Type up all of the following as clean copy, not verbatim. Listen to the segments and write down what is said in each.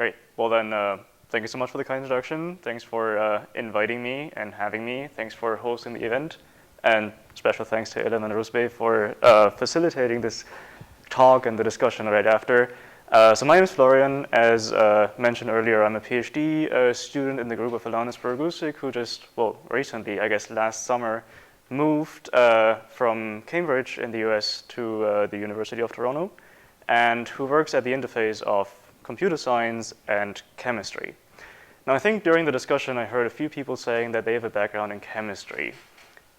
Great. Well then, thank you so much for the kind introduction. Thanks for inviting me and having me. Thanks for hosting the event. And special thanks to Ilan and Rusbe for facilitating this talk and the discussion right after. So my name is Florian. As mentioned earlier, I'm a PhD student in the group of Alanis Burgusik, who just, well, recently, I guess last summer, moved from Cambridge in the US to the University of Toronto, and who works at the interface of computer science and chemistry. Now, I think during the discussion, I heard a few people saying that they have a background in chemistry.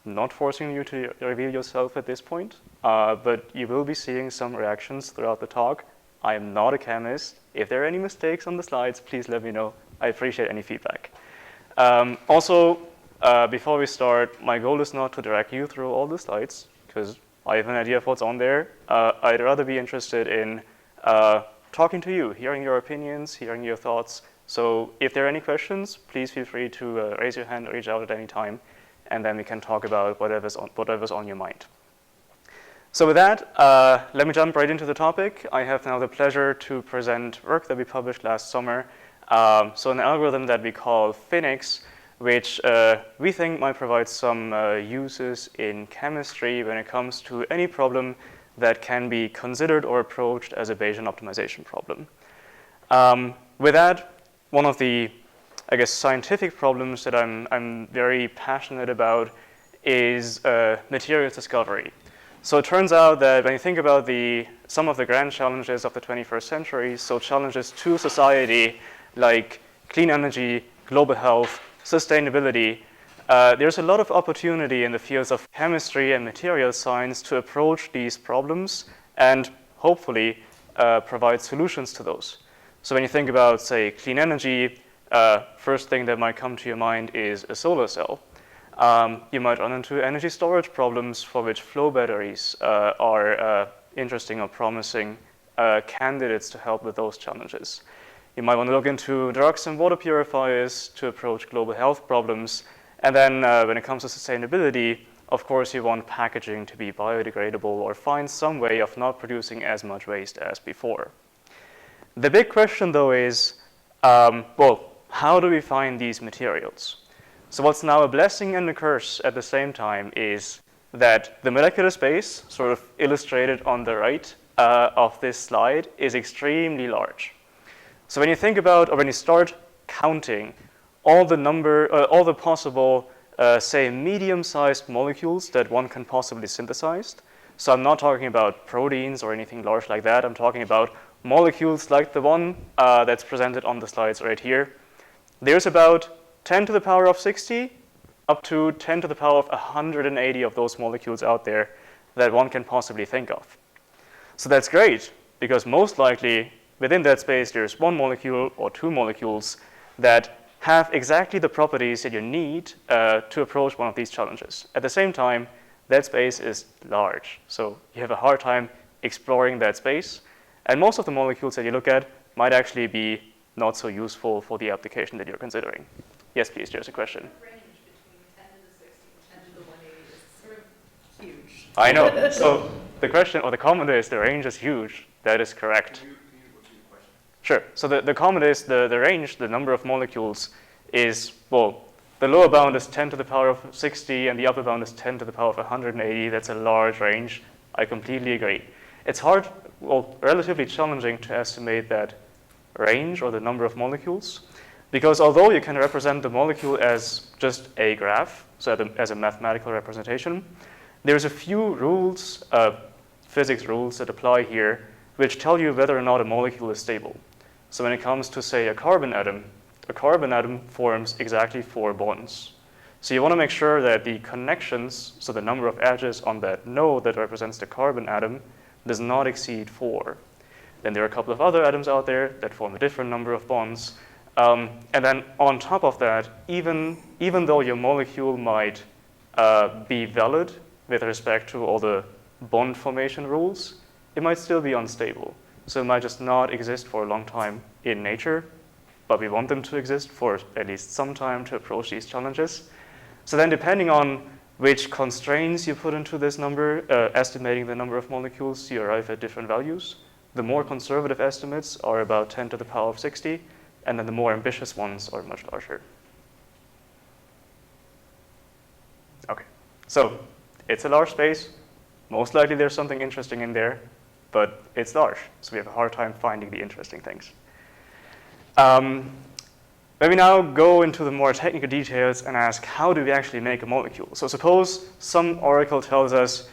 Not forcing you to reveal yourself at this point, but you will be seeing some reactions throughout the talk. I am not a chemist. If there are any mistakes on the slides, please let me know. I appreciate any feedback. Also, before we start, my goal is not to drag you through all the slides, because I have an idea of what's on there. I'd rather be interested in talking to you, hearing your opinions, hearing your thoughts. So if there are any questions, please feel free to raise your hand or reach out at any time, and then we can talk about whatever's on your mind. So with that, let me jump right into the topic. I have now the pleasure to present work that we published last summer. So an algorithm that we call Phoenix, which we think might provide some uses in chemistry when it comes to any problem that can be considered or approached as a Bayesian optimization problem. With that, one of the, I guess, scientific problems that I'm very passionate about is materials discovery. So it turns out that when you think about some of the grand challenges of the 21st century, so challenges to society like clean energy, global health, sustainability, there's a lot of opportunity in the fields of chemistry and material science to approach these problems and hopefully provide solutions to those. So when you think about, say, clean energy, first thing that might come to your mind is a solar cell. You might run into energy storage problems for which flow batteries are interesting or promising candidates to help with those challenges. You might want to look into drugs and water purifiers to approach global health problems. And then when it comes to sustainability, of course, you want packaging to be biodegradable or find some way of not producing as much waste as before. The big question, though, is, well, how do we find these materials? So what's now a blessing and a curse at the same time is that the molecular space, sort of illustrated on the right of this slide, is extremely large. So when you think about, or when you start counting all the possible, say, medium-sized molecules that one can possibly synthesize. So I'm not talking about proteins or anything large like that. I'm talking about molecules like the one that's presented on the slides right here. There's about 10 to the power of 60 up to 10 to the power of 180 of those molecules out there that one can possibly think of. So that's great, because most likely within that space there's one molecule or two molecules that have exactly the properties that you need to approach one of these challenges. At the same time, that space is large, so you have a hard time exploring that space, and most of the molecules that you look at might actually be not so useful for the application that you're considering. Yes, please, there's a question. The range between 10 to the 60 and 10 to the 180 is sort of huge. I know. So the question, or the comment is, the range is huge. That is correct. Can you repeat the question? Sure. So the comment is the range, the number of molecules is, well, the lower bound is 10 to the power of 60 and the upper bound is 10 to the power of 180. That's a large range. I completely agree. It's hard, well, relatively challenging to estimate that range or the number of molecules, because although you can represent the molecule as just a graph, so as a mathematical representation, there's a few rules, physics rules that apply here, which tell you whether or not a molecule is stable. So when it comes to, say, a carbon atom forms exactly 4 bonds. So you want to make sure that the connections, so the number of edges on that node that represents the carbon atom, does not exceed 4. Then there are a couple of other atoms out there that form a different number of bonds. And then on top of that, even though your molecule might be valid with respect to all the bond formation rules, it might still be unstable. So it might just not exist for a long time in nature, but we want them to exist for at least some time to approach these challenges. So then depending on which constraints you put into this number, estimating the number of molecules, you arrive at different values. The more conservative estimates are about 10 to the power of 60, and then the more ambitious ones are much larger. Okay, so it's a large space. Most likely there's something interesting in there, but it's large, so we have a hard time finding the interesting things. Let me now go into the more technical details and ask, how do we actually make a molecule? So suppose some oracle tells us,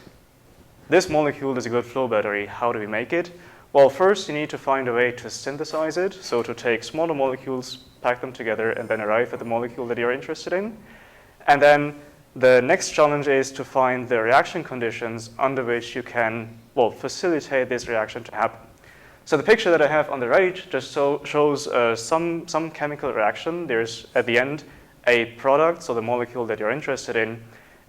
this molecule is a good flow battery. How do we make it? Well, first you need to find a way to synthesize it, so to take smaller molecules, pack them together, and then arrive at the molecule that you're interested in. And then the next challenge is to find the reaction conditions under which you can, well, facilitate this reaction to happen. So the picture that I have on the right just shows some chemical reaction. There's, at the end, a product, so the molecule that you're interested in.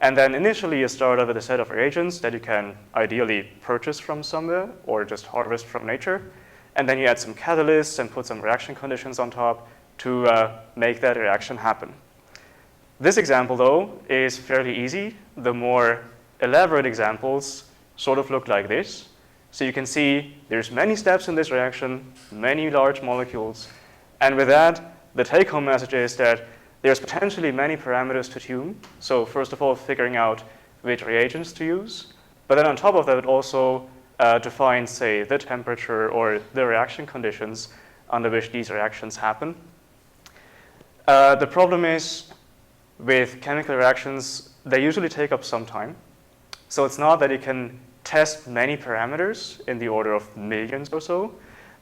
And then initially you start off with a set of reagents that you can ideally purchase from somewhere or just harvest from nature. And then you add some catalysts and put some reaction conditions on top to make that reaction happen. This example, though, is fairly easy. The more elaborate examples sort of look like this. So you can see there's many steps in this reaction, many large molecules. And with that, the take-home message is that there's potentially many parameters to tune. So first of all, figuring out which reagents to use. But then on top of that, also define, say, the temperature or the reaction conditions under which these reactions happen. The problem is, with chemical reactions, they usually take up some time. So it's not that you can test many parameters in the order of millions or so,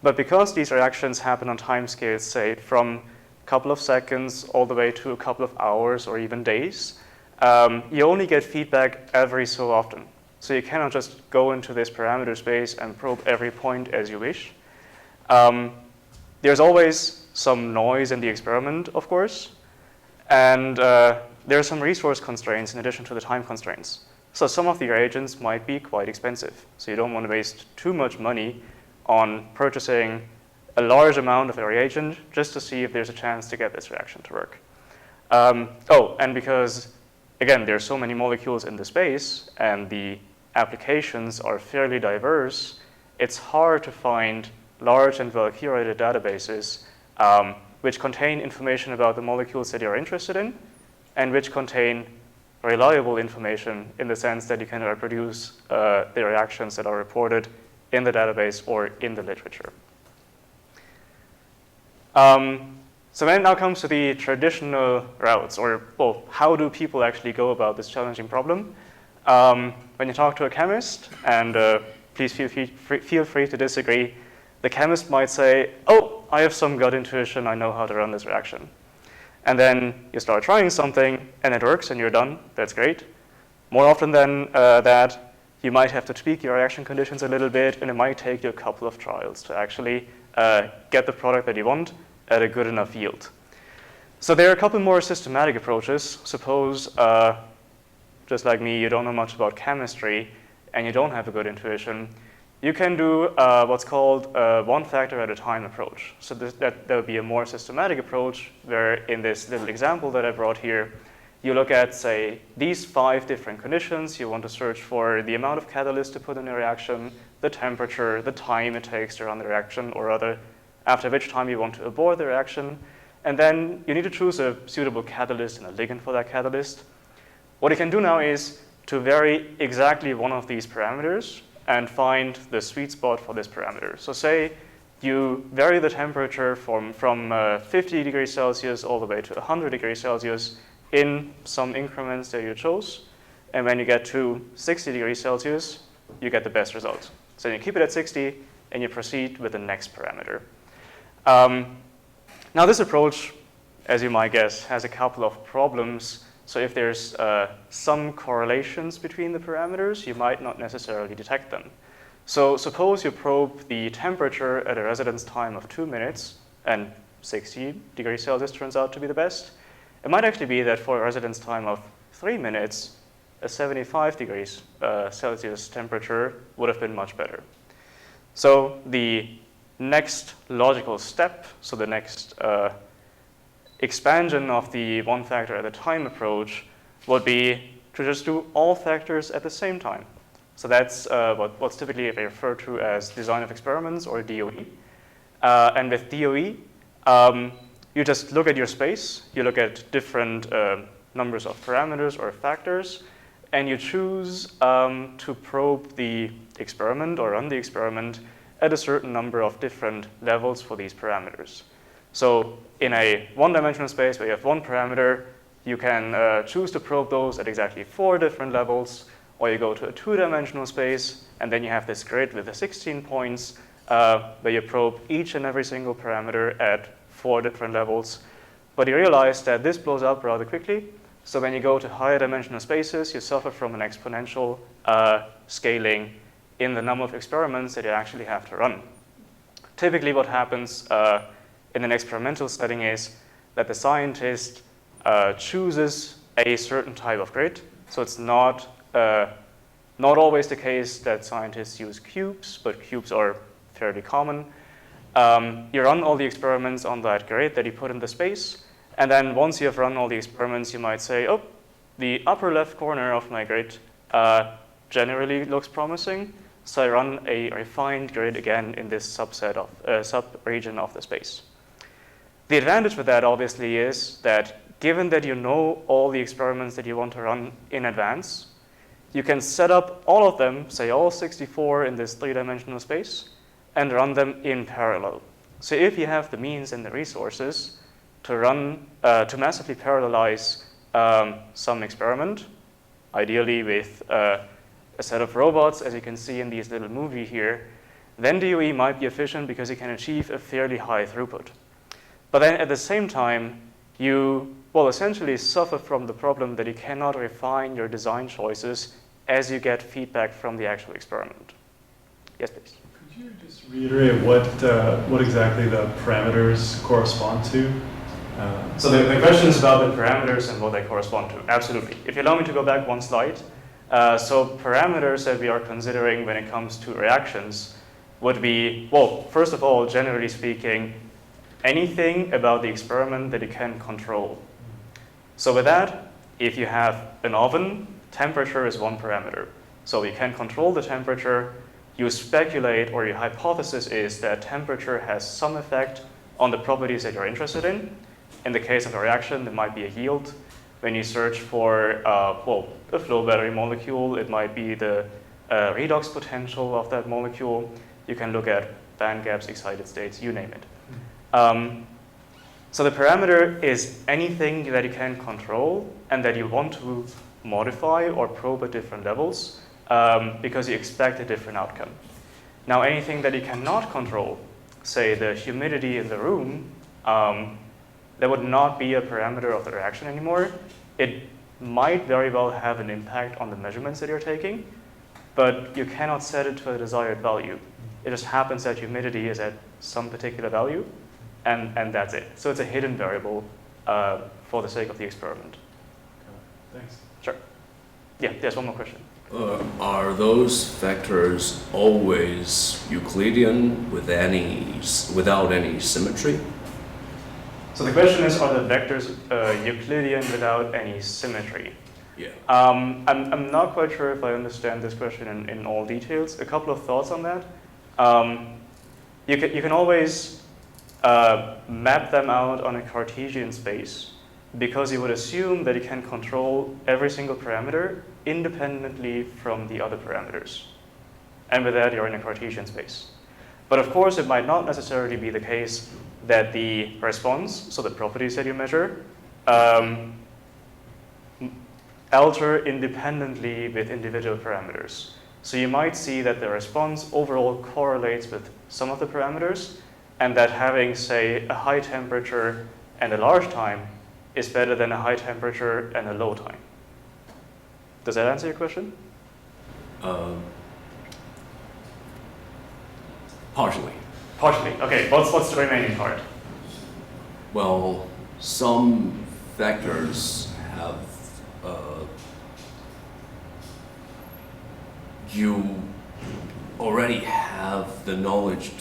but because these reactions happen on time scales, say, from a couple of seconds all the way to a couple of hours or even days, you only get feedback every so often. So you cannot just go into this parameter space and probe every point as you wish. There's always some noise in the experiment, of course, and there are some resource constraints in addition to the time constraints. So some of the reagents might be quite expensive. So you don't want to waste too much money on purchasing a large amount of a reagent just to see if there's a chance to get this reaction to work. And because, again, there are so many molecules in the space and the applications are fairly diverse, it's hard to find large and well-curated databases which contain information about the molecules that you're interested in and which contain reliable information in the sense that you can reproduce the reactions that are reported in the database or in the literature. So when it now comes to the traditional routes, or well, how do people actually go about this challenging problem? When you talk to a chemist, and please feel free to disagree, the chemist might say, oh, I have some gut intuition, I know how to run this reaction. And then you start trying something, and it works, and you're done. That's great. More often than that, you might have to tweak your reaction conditions a little bit, and it might take you a couple of trials to actually get the product that you want at a good enough yield. So there are a couple more systematic approaches. Suppose, just like me, you don't know much about chemistry, and you don't have a good intuition. You can do what's called a one factor at a time approach. So that would be a more systematic approach where in this little example that I brought here, you look at, say, these 5 different conditions. You want to search for the amount of catalyst to put in a reaction, the temperature, the time it takes to run the reaction, or rather, after which time you want to abort the reaction. And then you need to choose a suitable catalyst and a ligand for that catalyst. What you can do now is to vary exactly one of these parameters and find the sweet spot for this parameter. So say you vary the temperature from 50 degrees Celsius all the way to 100 degrees Celsius in some increments that you chose. And when you get to 60 degrees Celsius, you get the best result. So you keep it at 60 and you proceed with the next parameter. Now this approach, as you might guess, has a couple of problems. So if there's some correlations between the parameters, you might not necessarily detect them. So suppose you probe the temperature at a residence time of 2 minutes, and 60 degrees Celsius turns out to be the best. It might actually be that for a residence time of 3 minutes, a 75 degrees Celsius temperature would have been much better. So the next logical step, so the next expansion of the one factor at a time approach would be to just do all factors at the same time. So that's what's typically referred to as design of experiments, or DOE. And with DOE, you just look at your space, you look at different numbers of parameters or factors, and you choose to probe the experiment or run the experiment at a certain number of different levels for these parameters. So in a one-dimensional space where you have one parameter, you can choose to probe those at exactly 4 different levels, or you go to a two-dimensional space, and then you have this grid with the 16 points where you probe each and every single parameter at 4 different levels. But you realize that this blows up rather quickly. So when you go to higher dimensional spaces, you suffer from an exponential scaling in the number of experiments that you actually have to run. Typically what happens in an experimental setting is that the scientist chooses a certain type of grid. So it's not always the case that scientists use cubes, but cubes are fairly common. You run all the experiments on that grid that you put in the space, and then once you have run all the experiments, you might say, oh, the upper left corner of my grid generally looks promising, so I run a refined grid again in this subset of sub-region of the space. The advantage with that, obviously, is that given that you know all the experiments that you want to run in advance, you can set up all of them, say all 64 in this 3-dimensional space, and run them in parallel. So if you have the means and the resources to run, to massively parallelize some experiment, ideally with a set of robots, as you can see in this little movie here, then DOE might be efficient because you can achieve a fairly high throughput. But then at the same time, you will essentially suffer from the problem that you cannot refine your design choices as you get feedback from the actual experiment. Yes, please. Could you just reiterate what exactly the parameters correspond to? So the question is about the parameters and what they correspond to. Absolutely. If you allow me to go back one slide. So parameters that we are considering when it comes to reactions would be, well, first of all, generally speaking, anything about the experiment that you can control. So with that, if you have an oven, temperature is one parameter. So you can control the temperature. You speculate, or your hypothesis is that temperature has some effect on the properties that you're interested in. In the case of a reaction, there might be a yield. When you search for a flow battery molecule, it might be the redox potential of that molecule. You can look at band gaps, excited states, you name it. So the parameter is anything that you can control and that you want to modify or probe at different levels because you expect a different outcome. Now, anything that you cannot control, say the humidity in the room, that would not be a parameter of the reaction anymore. It might very well have an impact on the measurements that you're taking, but you cannot set it to a desired value. It just happens that humidity is at some particular value, and that's it. So it's a hidden variable for the sake of the experiment. Okay. Thanks. Sure. Yeah, there's one more question. Are those factors always Euclidean without any symmetry? So the question is, are the vectors Euclidean without any symmetry? Yeah. I'm not quite sure if I understand this question in all details. A couple of thoughts on that. You can always map them out on a Cartesian space because you would assume that you can control every single parameter independently from the other parameters. And with that, you're in a Cartesian space. But of course, it might not necessarily be the case that the response, so the properties that you measure, alter independently with individual parameters. So you might see that the response overall correlates with some of the parameters, and that having, say, a high temperature and a large time is better than a high temperature and a low time. Does that answer your question? Partially. Partially. Okay, what's the remaining part? Well, some vectors have you already have the knowledge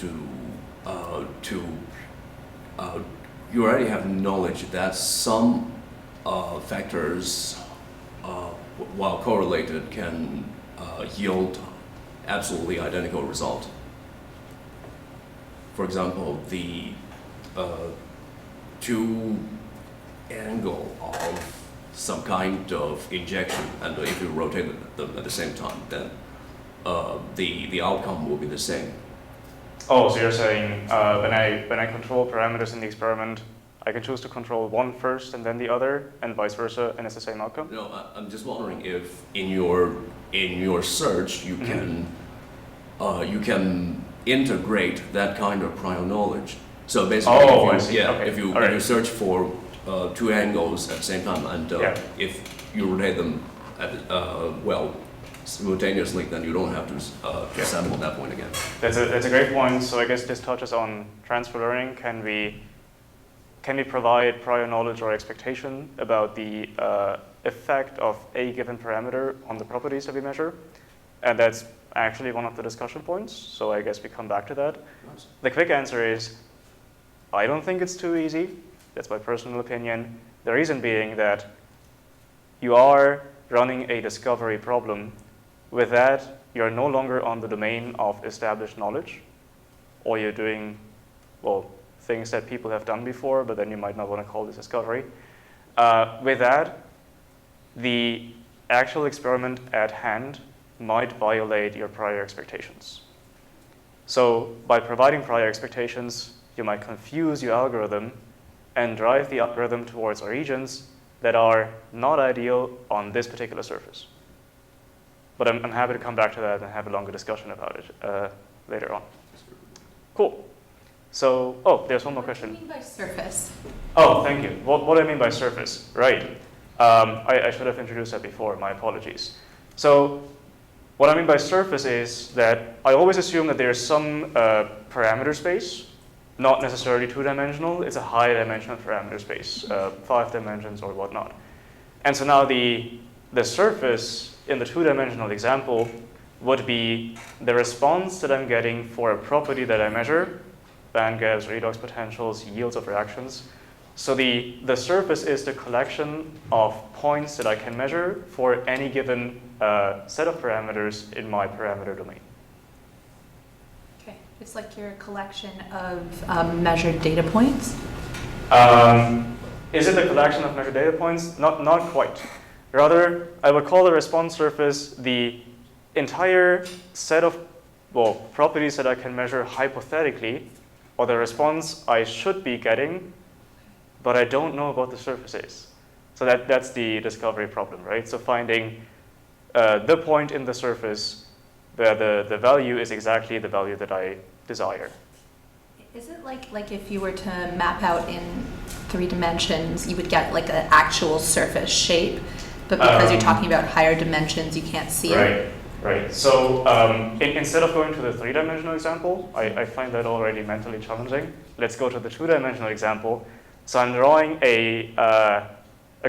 you already have knowledge that some factors, while correlated, can yield absolutely identical result. For example, the two angle of some kind of injection, and if you rotate them at the same time, then the outcome will be the same. Oh, so you're saying when I control parameters in the experiment, I can choose to control one first and then the other, and vice versa, and it's the same outcome? No, I'm just wondering if in your search you can integrate that kind of prior knowledge. So basically, if you search for two angles at the same time, and if you rotate them at simultaneously, then you don't have to sample that point again. That's a great point. So I guess this touches on transfer learning. Can we provide prior knowledge or expectation about the effect of a given parameter on the properties that we measure? And that's actually one of the discussion points. So I guess we come back to that. Nice. The quick answer is, I don't think it's too easy. That's my personal opinion. The reason being that you are running a discovery problem. With that, you're no longer on the domain of established knowledge, or you're doing, things that people have done before, but then you might not want to call this discovery. With that, the actual experiment at hand might violate your prior expectations. So by providing prior expectations, you might confuse your algorithm and drive the algorithm towards regions that are not ideal on this particular surface. But I'm happy to come back to that and have a longer discussion about it later on. Cool. So, there's one more question. What do you mean by surface? Oh, thank you. What do I mean by surface? Right. I should have introduced that before. My apologies. So what I mean by surface is that I always assume that there's some parameter space, not necessarily two-dimensional. It's a high-dimensional parameter space, 5 dimensions or whatnot. And so now the surface in the two-dimensional example would be the response that I'm getting for a property that I measure, band gaps, redox potentials, yields of reactions. So the surface is the collection of points that I can measure for any given set of parameters in my parameter domain. Okay, it's like your collection of measured data points? Is it a collection of measured data points? Not quite. Rather, I would call the response surface the entire set of properties that I can measure hypothetically, or the response I should be getting, but I don't know what the surface is. So that's the discovery problem, right? So finding the point in the surface where the value is exactly the value that I desire. Is it like if you were to map out in 3 dimensions, you would get like an actual surface shape, but because you're talking about higher dimensions, you can't see it? Right. So instead of going to the 3-dimensional example, I find that already mentally challenging. Let's go to the 2-dimensional example. So I'm drawing a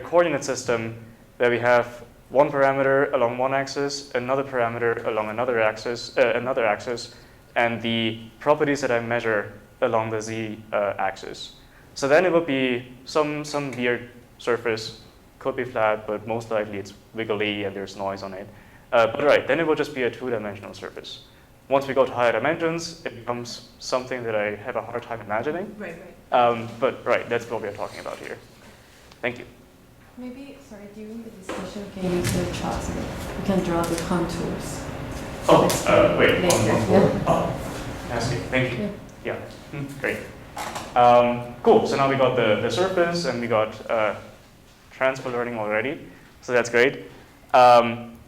coordinate system where we have one parameter along one axis, another parameter along another axis, and the properties that I measure along the z-axis. So then it would be some weird surface, could be flat, but most likely it's wiggly and there's noise on it. But right, then it will just be a 2-dimensional surface. Once we go to higher dimensions, it becomes something that I have a hard time imagining. Right. But right, that's what we're talking about here. Thank you. Maybe, during the discussion, we can use the chart so we can draw the contours. Wait, later. one more. AISC, thank you. Yeah, great. Cool, so now we got the surface and we got transfer learning already, so that's great.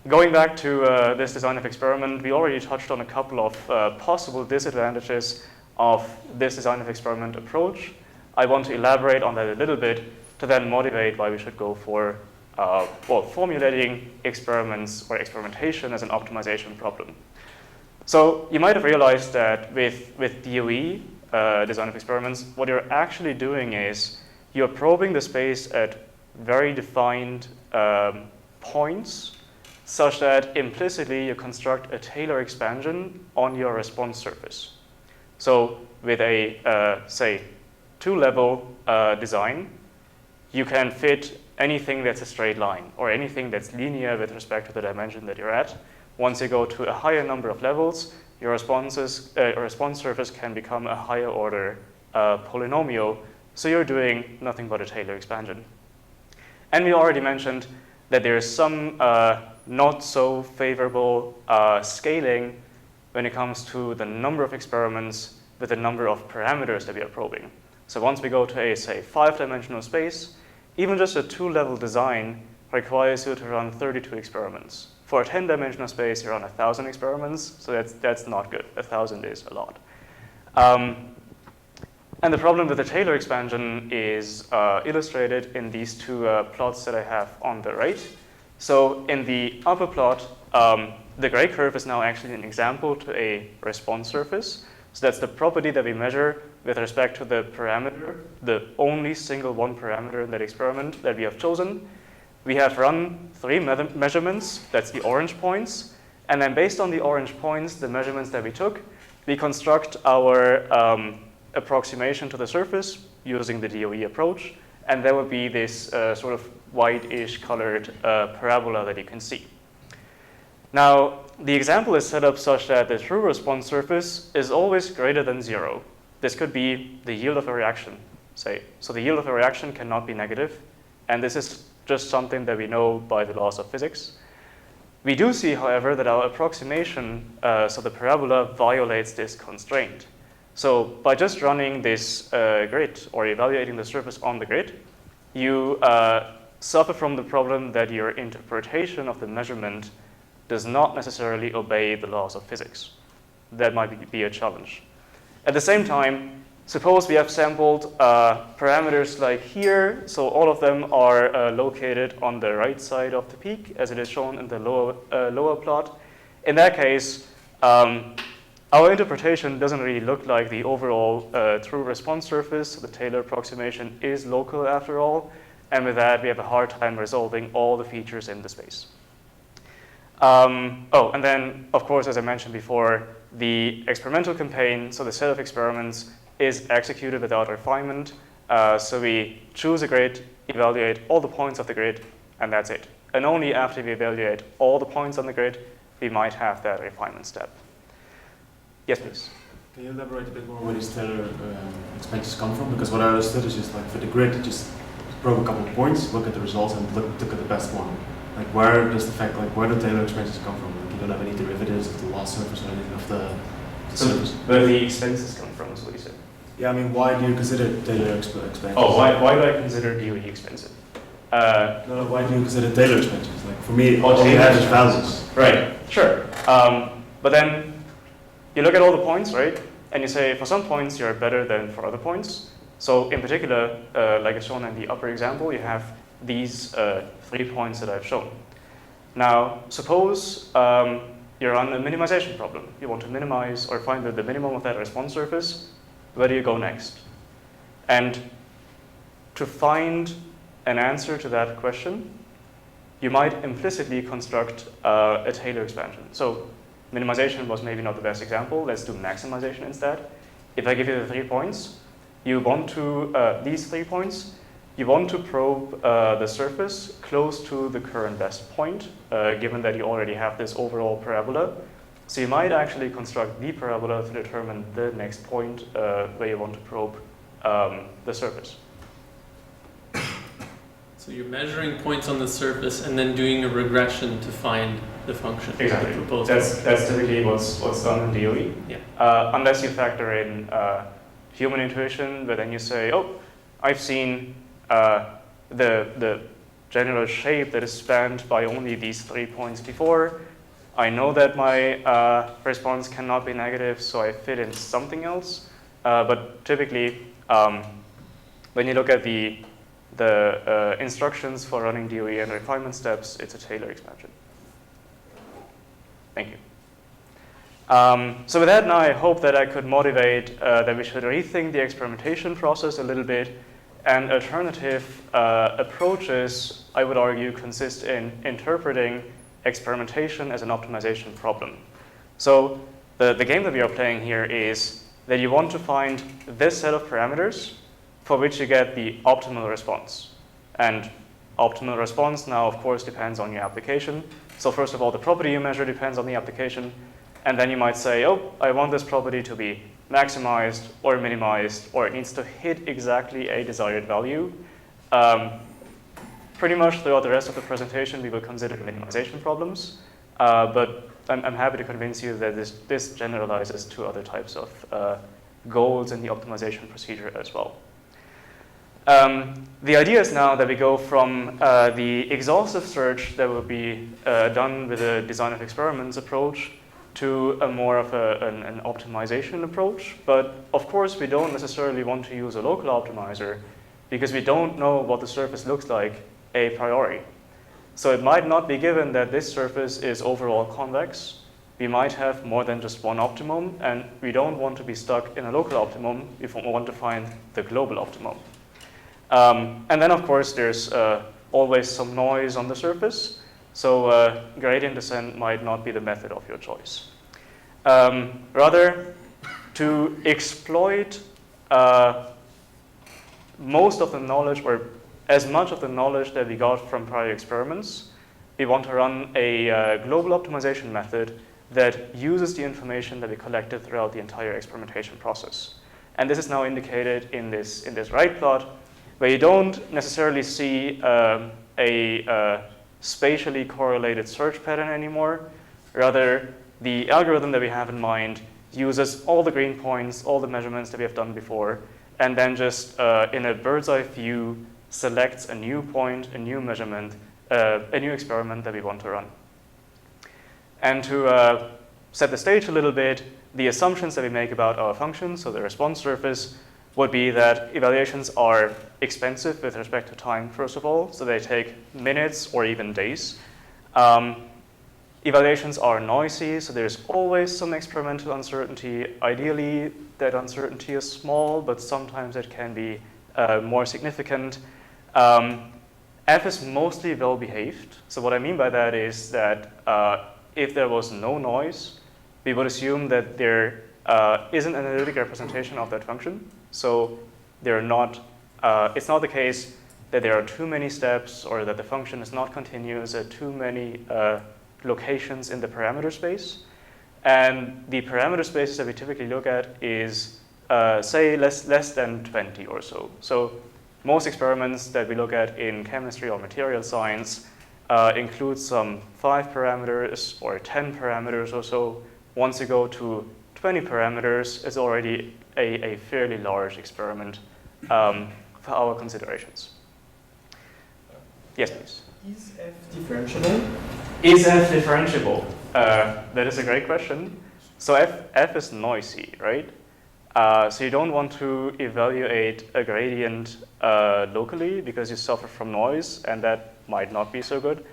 Going back to this design of experiment, we already touched on a couple of possible disadvantages of this design of experiment approach. I want to elaborate on that a little bit to then motivate why we should go for formulating experiments or experimentation as an optimization problem. So you might have realized that with DOE, design of experiments, what you're actually doing is you're probing the space at very defined points, such that implicitly you construct a Taylor expansion on your response surface. So with a, say, 2-level design, you can fit anything that's a straight line or anything that's linear with respect to the dimension that you're at. once you go to a higher number of levels, your response surface can become a higher order polynomial, so you're doing nothing but a Taylor expansion. And we already mentioned that there's some not so favorable scaling when it comes to the number of experiments with the number of parameters that we are probing. So once we go to a, say, 5-dimensional space, even just a 2-level design requires you to run 32 experiments. For a 10-dimensional space, you run 1,000 experiments, so that's not good. 1,000 is a lot. And the problem with the Taylor expansion is illustrated in these two plots that I have on the right. So in the upper plot, the gray curve is now actually an example to a response surface. So that's the property that we measure with respect to the parameter, the only single one parameter in that experiment that we have chosen. We have run 3 measurements, that's the orange points. And then based on the orange points, the measurements that we took, we construct our approximation to the surface using the DOE approach. And there will be this sort of whitish colored parabola that you can see. Now, the example is set up such that the true response surface is always greater than 0. This could be the yield of a reaction, say. So the yield of a reaction cannot be negative. And this is just something that we know by the laws of physics. We do see, however, that our approximation, so the parabola, violates this constraint. So by just running this grid or evaluating the surface on the grid, you suffer from the problem that your interpretation of the measurement does not necessarily obey the laws of physics. That might be a challenge. At the same time, suppose we have sampled parameters like here, so all of them are located on the right side of the peak, as it is shown in the lower plot. In that case, our interpretation doesn't really look like the overall true response surface. The Taylor approximation is local after all, and with that, we have a hard time resolving all the features in the space. And then, of course, as I mentioned before, the experimental campaign, so the set of experiments, is executed without refinement. So we choose a grid, evaluate all the points of the grid, and that's it. And only after we evaluate all the points on the grid, we might have that refinement step. Yes, please. Can you elaborate a bit more where these Taylor expansions come from? Because what I understood is just like for the grid, you just probe a couple of points, look at the results, and look at the best one. Like where does the fact, like where do Taylor expansions come from? Like you don't have any derivatives of the loss surface or anything of the surface. Where the expenses come from is what you said. Yeah, I mean, why do you consider Taylor expansions? Oh, why do I consider DOE expensive? No, why do you consider Taylor expansions? Like for me, all Taylor you have is values. Right, sure. But then you look at all the points, right? And you say for some points you're better than for other points. So in particular, like is shown in the upper example, you have these 3 points that I've shown. Now, suppose you're on a minimization problem. You want to minimize or find the minimum of that response surface. Where do you go next? And to find an answer to that question, you might implicitly construct a Taylor expansion. So minimization was maybe not the best example. Let's do maximization instead. If I give you the 3 points, you want to, these 3 points, you want to probe the surface close to the current best point, given that you already have this overall parabola. So you might actually construct the parabola to determine the next point where you want to probe the surface. So you're measuring points on the surface and then doing a regression to find the function. Exactly. That's typically what's done in DOE. Yeah. Unless you factor in human intuition, but then you say, oh, I've seen the general shape that is spanned by only these 3 points before. I know that my response cannot be negative, so I fit in something else. But typically, when you look at the instructions for running DOE and refinement steps, it's a Taylor expansion. Thank you. So with that, now I hope that I could motivate that we should rethink the experimentation process a little bit. And alternative approaches, I would argue, consist in interpreting experimentation as an optimization problem. So the game that we are playing here is that you want to find this set of parameters for which you get the optimal response. And optimal response now, of course, depends on your application. So first of all, the property you measure depends on the application. And then you might say, oh, I want this property to be maximized or minimized, or it needs to hit exactly a desired value. Pretty much throughout the rest of the presentation, we will consider minimization problems. But I'm happy to convince you that this generalizes to other types of goals in the optimization procedure as well. The idea is now that we go from the exhaustive search that will be done with a design of experiments approach to a more of an optimization approach. But of course, we don't necessarily want to use a local optimizer because we don't know what the surface looks like a priori. So it might not be given that this surface is overall convex. We might have more than just one optimum, and we don't want to be stuck in a local optimum if we want to find the global optimum. And then, of course, there's always some noise on the surface. So gradient descent might not be the method of your choice. Rather, to exploit most of the knowledge, or as much of the knowledge that we got from prior experiments, we want to run a global optimization method that uses the information that we collected throughout the entire experimentation process. And this is now indicated in this right plot, where you don't necessarily see a spatially correlated search pattern anymore. Rather, the algorithm that we have in mind uses all the green points, all the measurements that we have done before, and then just in a bird's eye view selects a new point, a new measurement, a new experiment that we want to run. And to set the stage a little bit, the assumptions that we make about our function, so the response surface, would be that evaluations are expensive with respect to time, first of all, so they take minutes or even days. Evaluations are noisy, so there's always some experimental uncertainty. Ideally, that uncertainty is small, but sometimes it can be more significant. F is mostly well-behaved. So what I mean by that is that if there was no noise, we would assume that there is an analytic representation of that function. So it's not the case that there are too many steps or that the function is not continuous at too many locations in the parameter space. And the parameter spaces that we typically look at is, say, less than 20 or so. So most experiments that we look at in chemistry or material science include some 5 parameters or 10 parameters or so. Once you go to 20 parameters, it's already a fairly large experiment for our considerations. Yes, please. Is F differentiable? Is F differentiable? That is a great question. So F is noisy, right? So you don't want to evaluate a gradient locally because you suffer from noise, and that might not be so good.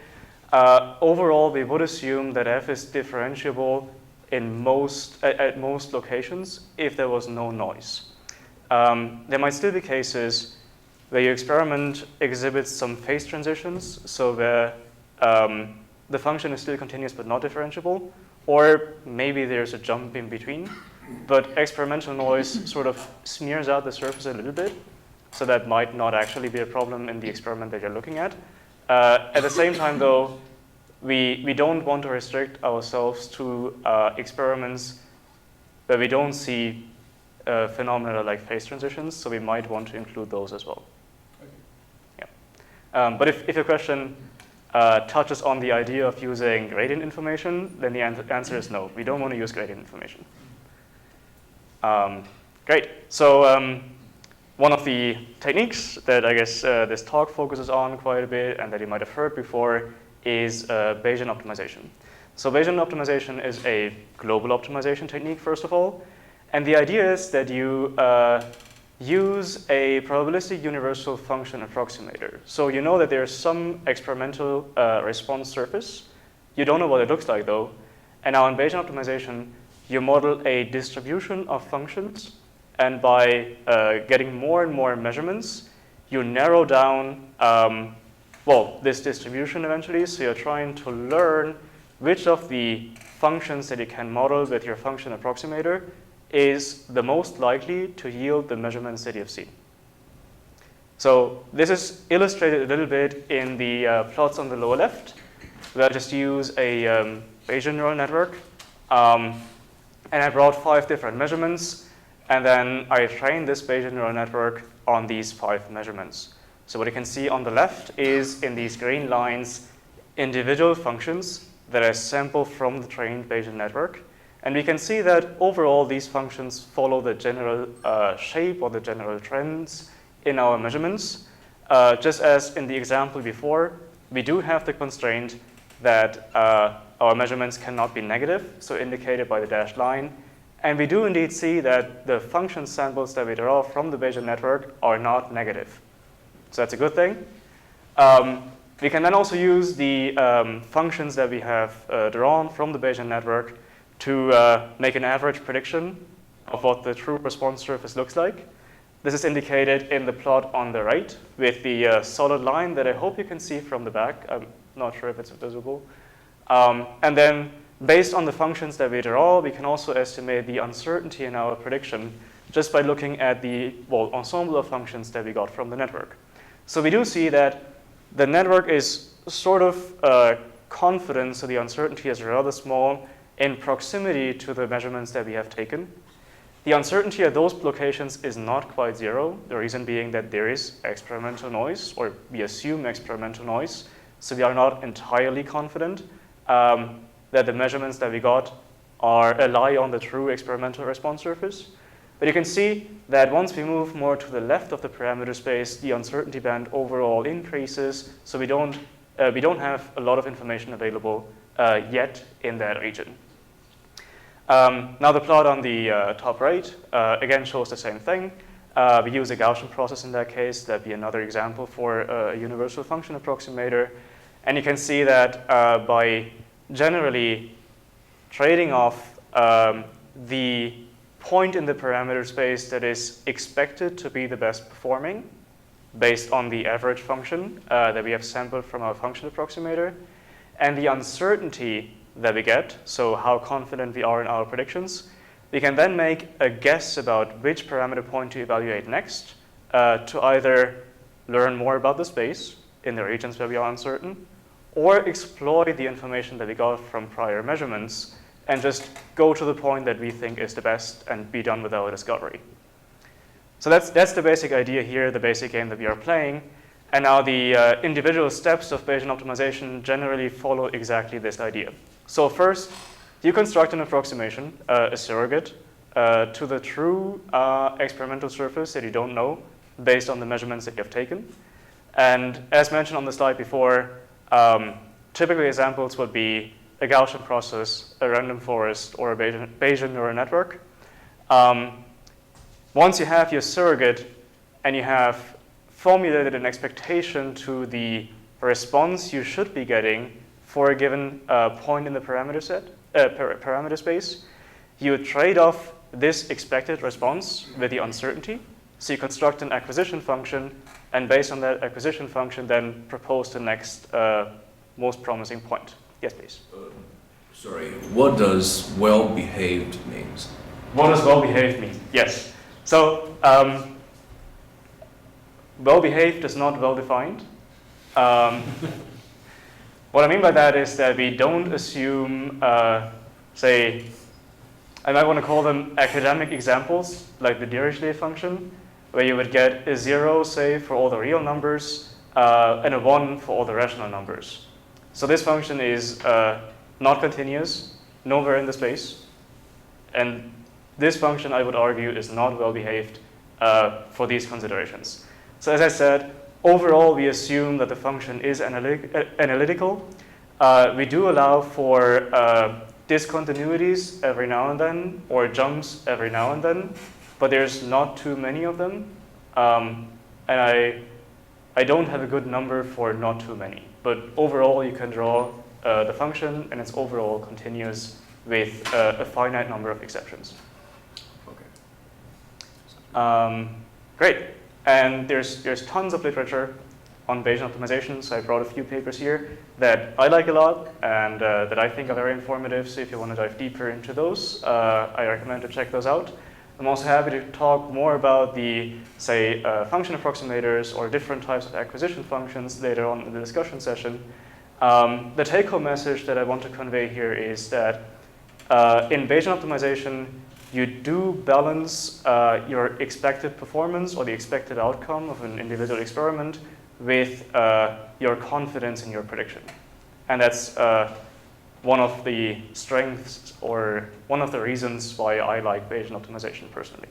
Overall, we would assume that F is differentiable in at most locations if there was no noise. There might still be cases where your experiment exhibits some phase transitions, so where the function is still continuous but not differentiable, or maybe there's a jump in between, but experimental noise sort of smears out the surface a little bit, so that might not actually be a problem in the experiment that you're looking at. At the same time, though, we don't want to restrict ourselves to experiments where we don't see phenomena like phase transitions, so we might want to include those as well. Okay. Yeah. But if your question touches on the idea of using gradient information, then the answer is no. We don't want to use gradient information. Great. So one of the techniques that I guess this talk focuses on quite a bit and that you might have heard before is Bayesian optimization. So Bayesian optimization is a global optimization technique, first of all. And the idea is that you use a probabilistic universal function approximator. So you know that there's some experimental response surface. You don't know what it looks like, though. And now in Bayesian optimization, you model a distribution of functions. And by getting more and more measurements, you narrow down this distribution eventually. So you're trying to learn which of the functions that you can model with your function approximator is the most likely to yield the measurements that you've seen. So this is illustrated a little bit in the plots on the lower left. we'll just use a Bayesian neural network. And I brought 5 different measurements, and then I trained this Bayesian neural network on these 5 measurements. So what you can see on the left is, in these green lines, individual functions that I sample from the trained Bayesian network. And we can see that overall these functions follow the general shape or the general trends in our measurements. Just as in the example before, we do have the constraint that our measurements cannot be negative, so indicated by the dashed line. And we do indeed see that the function samples that we draw from the Bayesian network are not negative. So that's a good thing. We can then also use the functions that we have drawn from the Bayesian network to make an average prediction of what the true response surface looks like. This is indicated in the plot on the right with the solid line that I hope you can see from the back. I'm not sure if it's visible. And then based on the functions that we draw, we can also estimate the uncertainty in our prediction just by looking at the ensemble of functions that we got from the network. So we do see that the network is sort of confident, so the uncertainty is rather small in proximity to the measurements that we have taken. The uncertainty at those locations is not quite 0, the reason being that there is experimental noise, or we assume experimental noise, so we are not entirely confident that the measurements that we got lie on the true experimental response surface. But you can see that once we move more to the left of the parameter space, the uncertainty band overall increases, so we don't have a lot of information available yet in that region. Now the plot on the top right again shows the same thing. We use a Gaussian process in that case. That'd be another example for a universal function approximator. And you can see that by generally trading off the point in the parameter space that is expected to be the best performing based on the average function that we have sampled from our function approximator, and the uncertainty that we get, so how confident we are in our predictions, we can then make a guess about which parameter point to evaluate next to either learn more about the space in the regions where we are uncertain, or exploit the information that we got from prior measurements and just go to the point that we think is the best and be done with our discovery. So that's the basic idea here, the basic game that we are playing. And now the individual steps of Bayesian optimization generally follow exactly this idea. So first, you construct an approximation, a surrogate, to the true experimental surface that you don't know based on the measurements that you have taken. And as mentioned on the slide before, typically examples would be a Gaussian process, a random forest, or a Bayesian neural network. Once you have your surrogate and you have formulated an expectation to the response you should be getting for a given point in the parameter space, you would trade off this expected response with the uncertainty. So you construct an acquisition function, and based on that acquisition function, then propose the next most promising point. Yes, please. Sorry, what does well-behaved means? What does well-behaved mean? Yes. So well-behaved is not well-defined. What I mean by that is that we don't assume, say, I might want to call them academic examples, like the Dirichlet function, where you would get a 0, say, for all the real numbers, and a 1 for all the rational numbers. So this function is not continuous, nowhere in the space. And this function, I would argue, is not well-behaved for these considerations. So as I said, overall, we assume that the function is analytical. We do allow for discontinuities every now and then, or jumps every now and then, but there's not too many of them. And I don't have a good number for not too many. But overall, you can draw the function, and it's overall continuous with a finite number of exceptions. Okay. Great. And there's tons of literature on Bayesian optimization, so I brought a few papers here that I like a lot and that I think are very informative. So if you want to dive deeper into those, I recommend to check those out. I'm also happy to talk more about the, say, function approximators or different types of acquisition functions later on in the discussion session. The take-home message that I want to convey here is that in Bayesian optimization, you do balance your expected performance or the expected outcome of an individual experiment with your confidence in your prediction. And that's one of the strengths or one of the reasons why I like Bayesian optimization personally.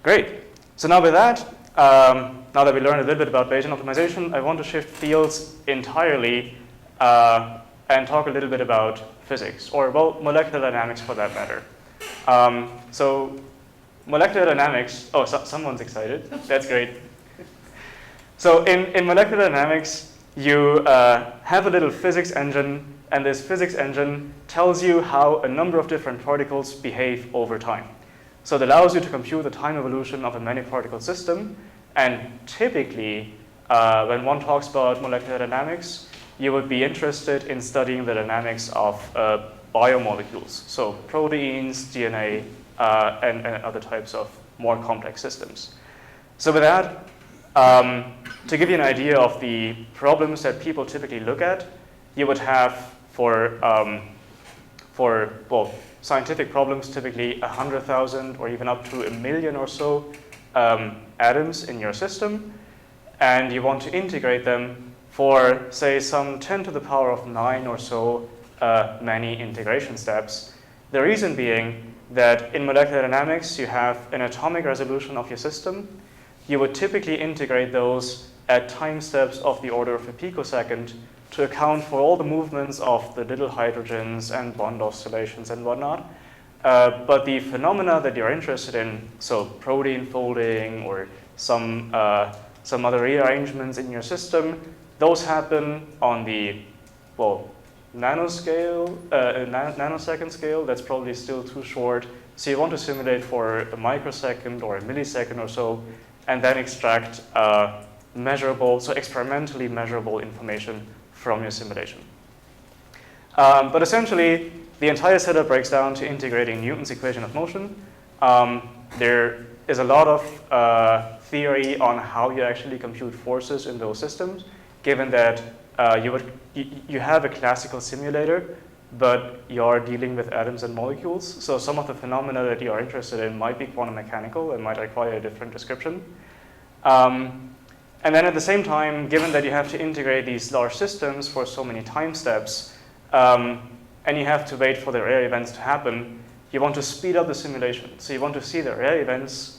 Great. So now with that, now that we learned a little bit about Bayesian optimization, I want to shift fields entirely and talk a little bit about physics, or well, molecular dynamics for that matter. So molecular dynamics, oh, someone's excited. That's great. So in molecular dynamics, you have a little physics engine, and this physics engine tells you how a number of different particles behave over time. So it allows you to compute the time evolution of a many-particle system, and typically, when one talks about molecular dynamics, you would be interested in studying the dynamics of biomolecules, so proteins, DNA, and other types of more complex systems. So with that, to give you an idea of the problems that people typically look at, you would have for well, scientific problems typically 100,000 or even up to 1 million or so atoms in your system, and you want to integrate them for, say, some 10 to the power of 9 or so many integration steps. The reason being that in molecular dynamics, you have an atomic resolution of your system. You would typically integrate those at time steps of the order of a picosecond to account for all the movements of the little hydrogens and bond oscillations and whatnot. But the phenomena that you're interested in, so protein folding or some other rearrangements in your system, those happen on the, well, nanoscale, nanosecond scale. That's probably still too short. So you want to simulate for a microsecond or a millisecond or so, and then extract measurable, so experimentally measurable information from your simulation. But essentially, the entire setup breaks down to integrating Newton's equation of motion. There is a lot of theory on how you actually compute forces in those systems, given that you have a classical simulator, but you're dealing with atoms and molecules. So some of the phenomena that you are interested in might be quantum mechanical and might require a different description. And then at the same time, given that you have to integrate these large systems for so many time steps, and you have to wait for the rare events to happen, you want to speed up the simulation. So you want to see the rare events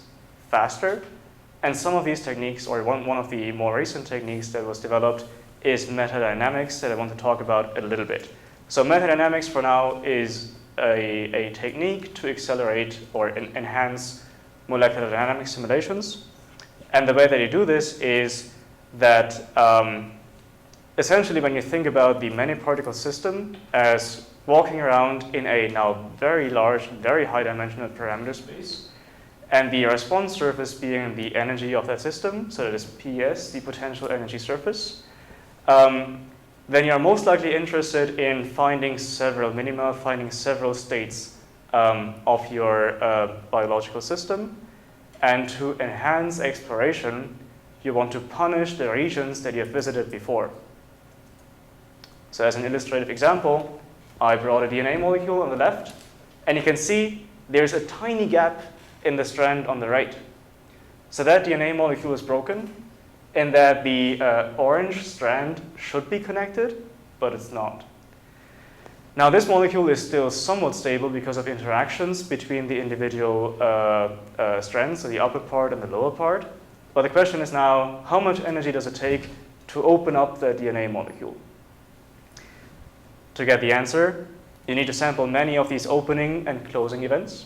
faster. And some of these techniques, or one of the more recent techniques that was developed, is metadynamics that I want to talk about a little bit. So metadynamics for now is a technique to accelerate or enhance molecular dynamics simulations. And the way that you do this is that essentially when you think about the many-particle system as walking around in a now very large, very high-dimensional parameter space, and the response surface being the energy of that system, so that is PS, the potential energy surface, then you're most likely interested in finding several minima, finding several states of your biological system. And to enhance exploration, you want to punish the regions that you have visited before. So as an illustrative example, I brought a DNA molecule on the left, and you can see there's a tiny gap in the strand on the right. So that DNA molecule is broken, in that the orange strand should be connected, but it's not. Now this molecule is still somewhat stable because of interactions between the individual strands, so the upper part and the lower part. But the question is now, how much energy does it take to open up the DNA molecule? To get the answer, you need to sample many of these opening and closing events.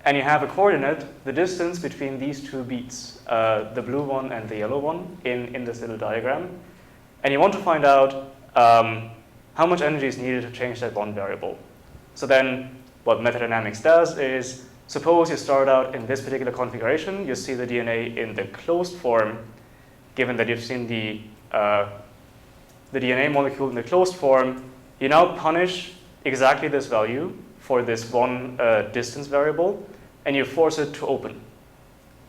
And you have a coordinate, the distance between these two beats, the blue one and the yellow one, in this little diagram. And you want to find out how much energy is needed to change that one variable. So then what metadynamics does is, suppose you start out in this particular configuration, you see the DNA in the closed form. Given that you've seen the DNA molecule in the closed form, you now punish exactly this value for this one distance variable, and you force it to open.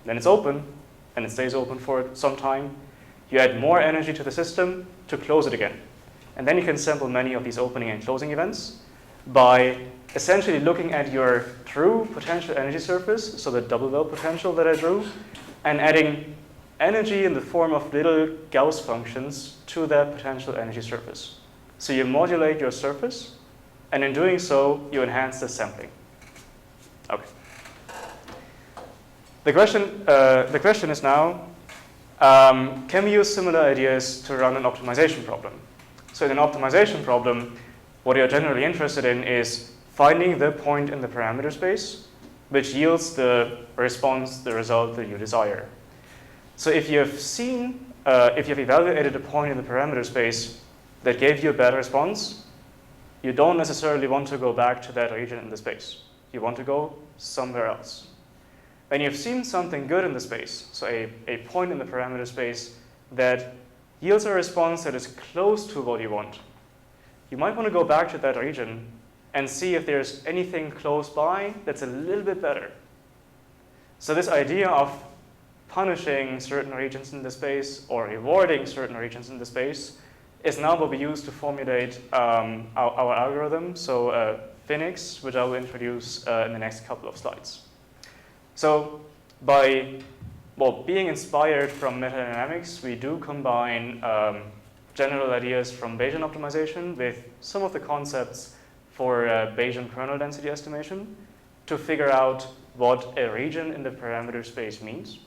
Then it's open, and it stays open for some time. You add more energy to the system to close it again. And then you can sample many of these opening and closing events by essentially looking at your true potential energy surface, so the double well potential that I drew, and adding energy in the form of little Gauss functions to that potential energy surface. So you modulate your surface, and in doing so, you enhance the sampling. Okay. The question is now, can we use similar ideas to run an optimization problem? So in an optimization problem, what you're generally interested in is finding the point in the parameter space which yields the response, the result that you desire. So if you have evaluated a point in the parameter space that gave you a bad response, you don't necessarily want to go back to that region in the space. You want to go somewhere else. When you've seen something good in the space, so a point in the parameter space that yields a response that is close to what you want, you might want to go back to that region and see if there's anything close by that's a little bit better. So this idea of punishing certain regions in the space or rewarding certain regions in the space is now what we use to formulate our algorithm, so Phoenix, which I will introduce in the next couple of slides. So by being inspired from metadynamics, we do combine general ideas from Bayesian optimization with some of the concepts for Bayesian kernel density estimation to figure out what a region in the parameter space means.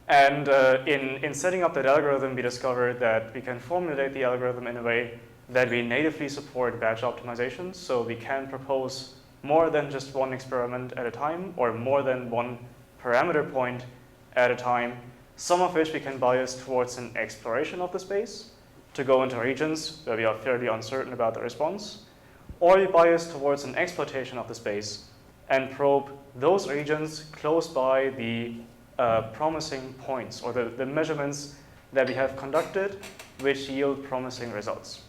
And in setting up that algorithm, we discovered that we can formulate the algorithm in a way that we natively support batch optimization. So we can propose more than just one experiment at a time or more than one parameter point at a time, some of which we can bias towards an exploration of the space to go into regions where we are fairly uncertain about the response, or we bias towards an exploitation of the space and probe those regions close by the promising points or the measurements that we have conducted which yield promising results.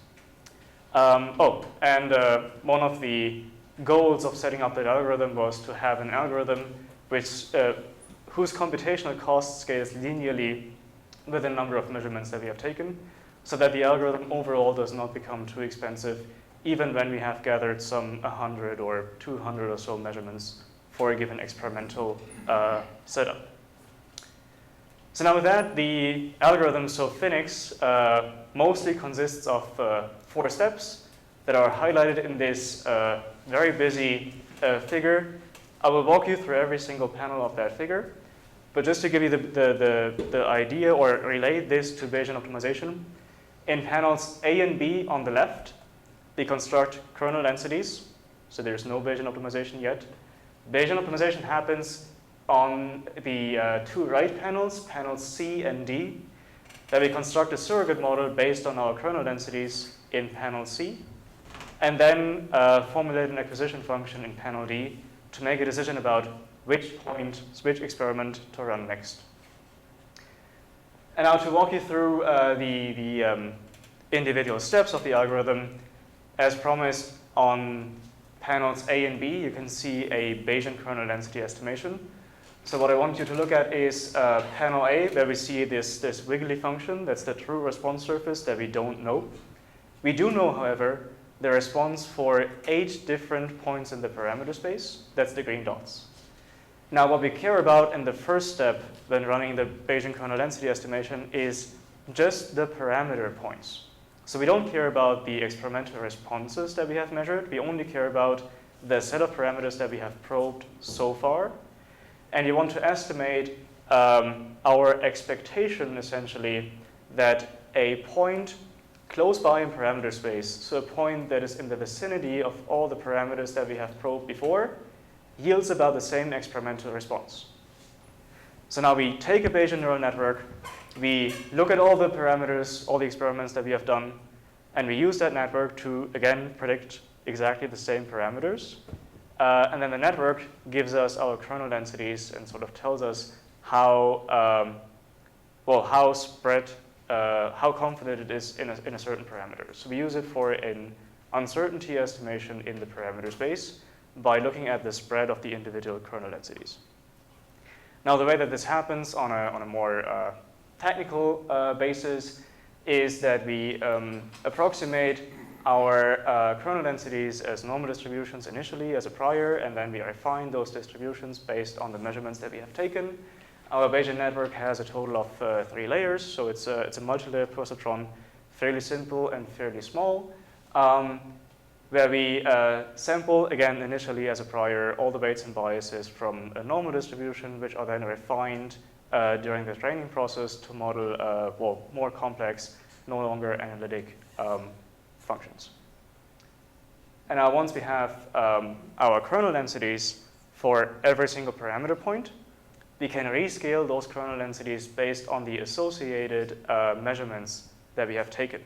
One of the goals of setting up that algorithm was to have an algorithm whose computational cost scales linearly with the number of measurements that we have taken, so that the algorithm overall does not become too expensive, even when we have gathered some 100 or 200 or so measurements for a given experimental setup. So now with that, the algorithm, so Phenix, mostly consists of 4 steps that are highlighted in this very busy figure. I will walk you through every single panel of that figure, but just to give you the idea or relate this to Bayesian optimization, in panels A and B on the left, we construct kernel densities, so there's no Bayesian optimization yet. Bayesian optimization happens on the 2 right panels, panels C and D, that we construct a surrogate model based on our kernel densities in panel C, and then formulate an acquisition function in panel D to make a decision about which experiment to run next. And now to walk you through the individual steps of the algorithm, as promised on panels A and B, you can see a Bayesian kernel density estimation. So what I want you to look at is panel A, where we see this wiggly function. That's the true response surface that we don't know. We do know, however, the response for 8 different points in the parameter space. That's the green dots. Now, what we care about in the first step when running the Bayesian kernel density estimation is just the parameter points. So we don't care about the experimental responses that we have measured. We only care about the set of parameters that we have probed so far. And you want to estimate our expectation, essentially, that a point close by in parameter space, so a point that is in the vicinity of all the parameters that we have probed before, yields about the same experimental response. So now we take a Bayesian neural network, we look at all the parameters, all the experiments that we have done, and we use that network to, again, predict exactly the same parameters. And then the network gives us our kernel densities and sort of tells us how confident it is in a certain parameter. So we use it for an uncertainty estimation in the parameter space by looking at the spread of the individual kernel densities. Now, the way that this happens on a more technical basis is that we approximate our kernel densities as normal distributions initially as a prior, and then we refine those distributions based on the measurements that we have taken. Our Bayesian network has a total of 3 layers, so it's a multi-layer perceptron, fairly simple and fairly small, where we sample, again, initially as a prior, all the weights and biases from a normal distribution, which are then refined during the training process to model well, more complex, no longer analytic functions. And now once we have our kernel densities for every single parameter point, we can rescale those kernel densities based on the associated measurements that we have taken.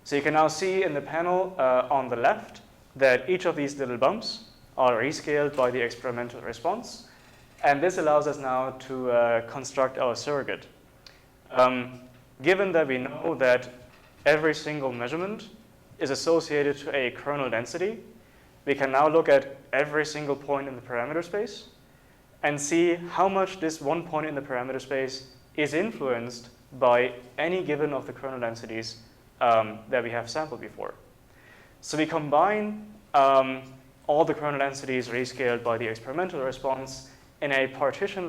So you can now see in the panel on the left that each of these little bumps are rescaled by the experimental response. And this allows us now to construct our surrogate. Given that we know that every single measurement is associated to a kernel density, we can now look at every single point in the parameter space and see how much this one point in the parameter space is influenced by any given of the kernel densities that we have sampled before. So we combine all the kernel densities rescaled by the experimental response in a partition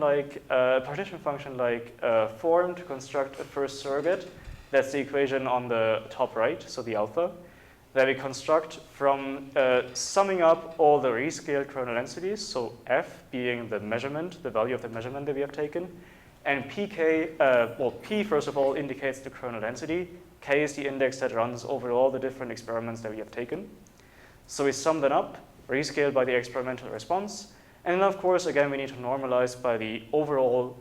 function-like form to construct a first surrogate. That's the equation on the top right, so the alpha, that we construct from summing up all the rescaled kernel densities, so f being the measurement, the value of the measurement that we have taken, and pk, well, p first of all indicates the kernel density, k is the index that runs over all the different experiments that we have taken. So we sum them up, rescaled by the experimental response, and then of course, again, we need to normalize by the overall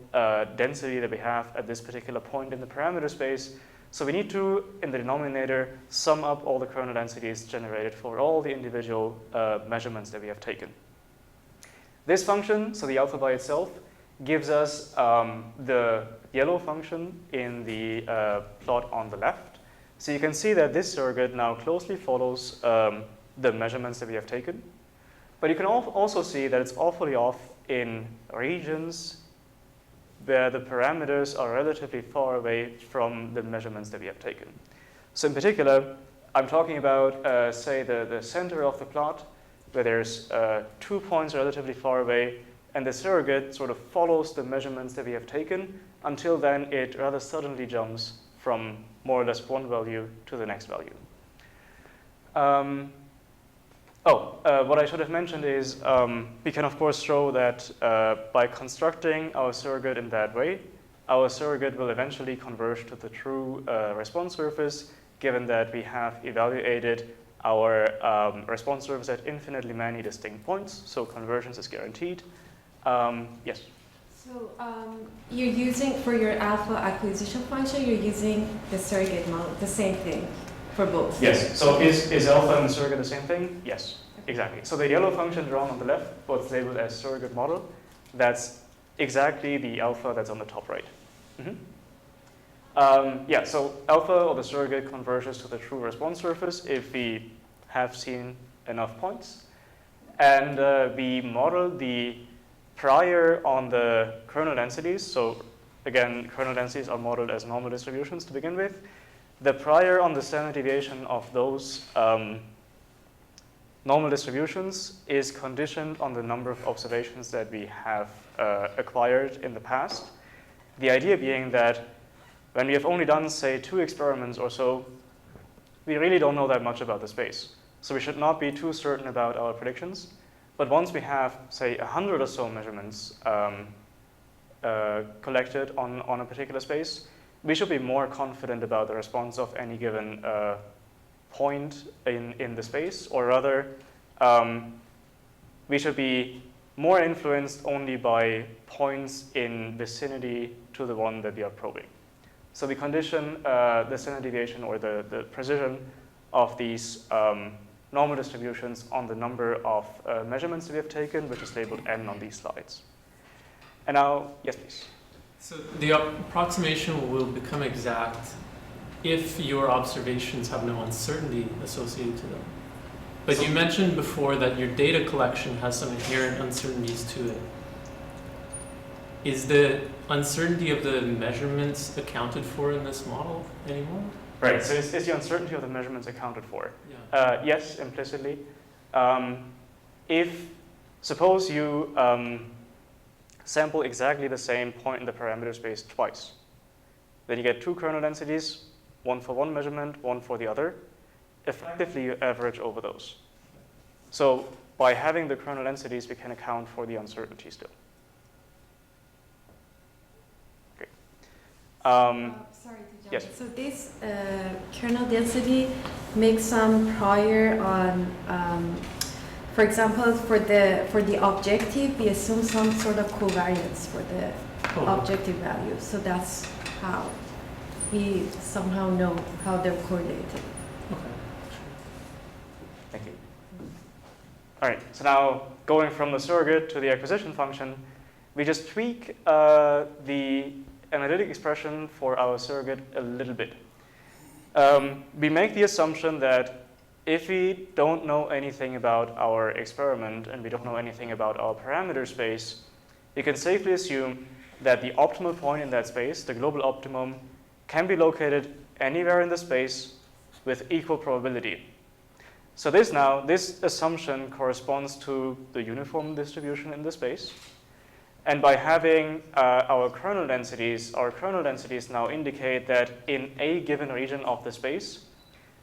density that we have at this particular point in the parameter space. So we need to, in the denominator, sum up all the kernel densities generated for all the individual measurements that we have taken. This function, so the alpha by itself, gives us the yellow function in the plot on the left. So you can see that this surrogate now closely follows the measurements that we have taken. But you can also see that it's awfully off in regions where the parameters are relatively far away from the measurements that we have taken. So in particular, I'm talking about, say, the center of the plot, where there's 2 points relatively far away, and the surrogate sort of follows the measurements that we have taken. Until then, it rather suddenly jumps from more or less one value to the next value. What I should have mentioned is we can, of course, show that by constructing our surrogate in that way, our surrogate will eventually converge to the true response surface, given that we have evaluated our response surface at infinitely many distinct points, so convergence is guaranteed. Yes? So you're using, for your alpha acquisition function, you're using the surrogate model, the same thing for both? Yes. So is alpha and the surrogate the same thing? Yes, exactly. So the yellow function drawn on the left, what's labeled as surrogate model, that's exactly the alpha that's on the top right. Yeah, so alpha, or the surrogate, converges to the true response surface if we have seen enough points. And we model the prior on the kernel densities. So again, kernel densities are modeled as normal distributions to begin with. The prior on the standard deviation of those normal distributions is conditioned on the number of observations that we have acquired in the past. The idea being that when we have only done, say, 2 experiments or so, we really don't know that much about the space. So we should not be too certain about our predictions. But once we have, say, 100 or so measurements collected on a particular space, we should be more confident about the response of any given point in the space, or rather, we should be more influenced only by points in vicinity to the one that we are probing. So we condition the standard deviation, or the precision of these normal distributions on the number of measurements that we have taken, which is labeled n on these slides. And now, yes, please. So the approximation will become exact if your observations have no uncertainty associated to them. But you mentioned before that your data collection has some inherent uncertainties to it. is the uncertainty of the measurements accounted for in this model anymore? Right, so is the uncertainty of the measurements accounted for? Yeah. Yes, implicitly. If, suppose you sample exactly the same point in the parameter space twice, then you get two kernel densities, one for one measurement, one for the other. Effectively, you average over those. So by having the kernel densities, we can account for the uncertainty still. Okay. Sorry to jump. Yes. So this kernel density makes some prior on, for example, for the objective, we assume some sort of covariance for the objective value. So that's how we somehow know how they're correlated. Okay. Thank you. All right, so now going from the surrogate to the acquisition function, we just tweak the analytic expression for our surrogate a little bit. We make the assumption that if we don't know anything about our experiment and we don't know anything about our parameter space, we can safely assume that the optimal point in that space, the global optimum, can be located anywhere in the space with equal probability. So this assumption corresponds to the uniform distribution in the space. And by having our kernel densities now indicate that in a given region of the space,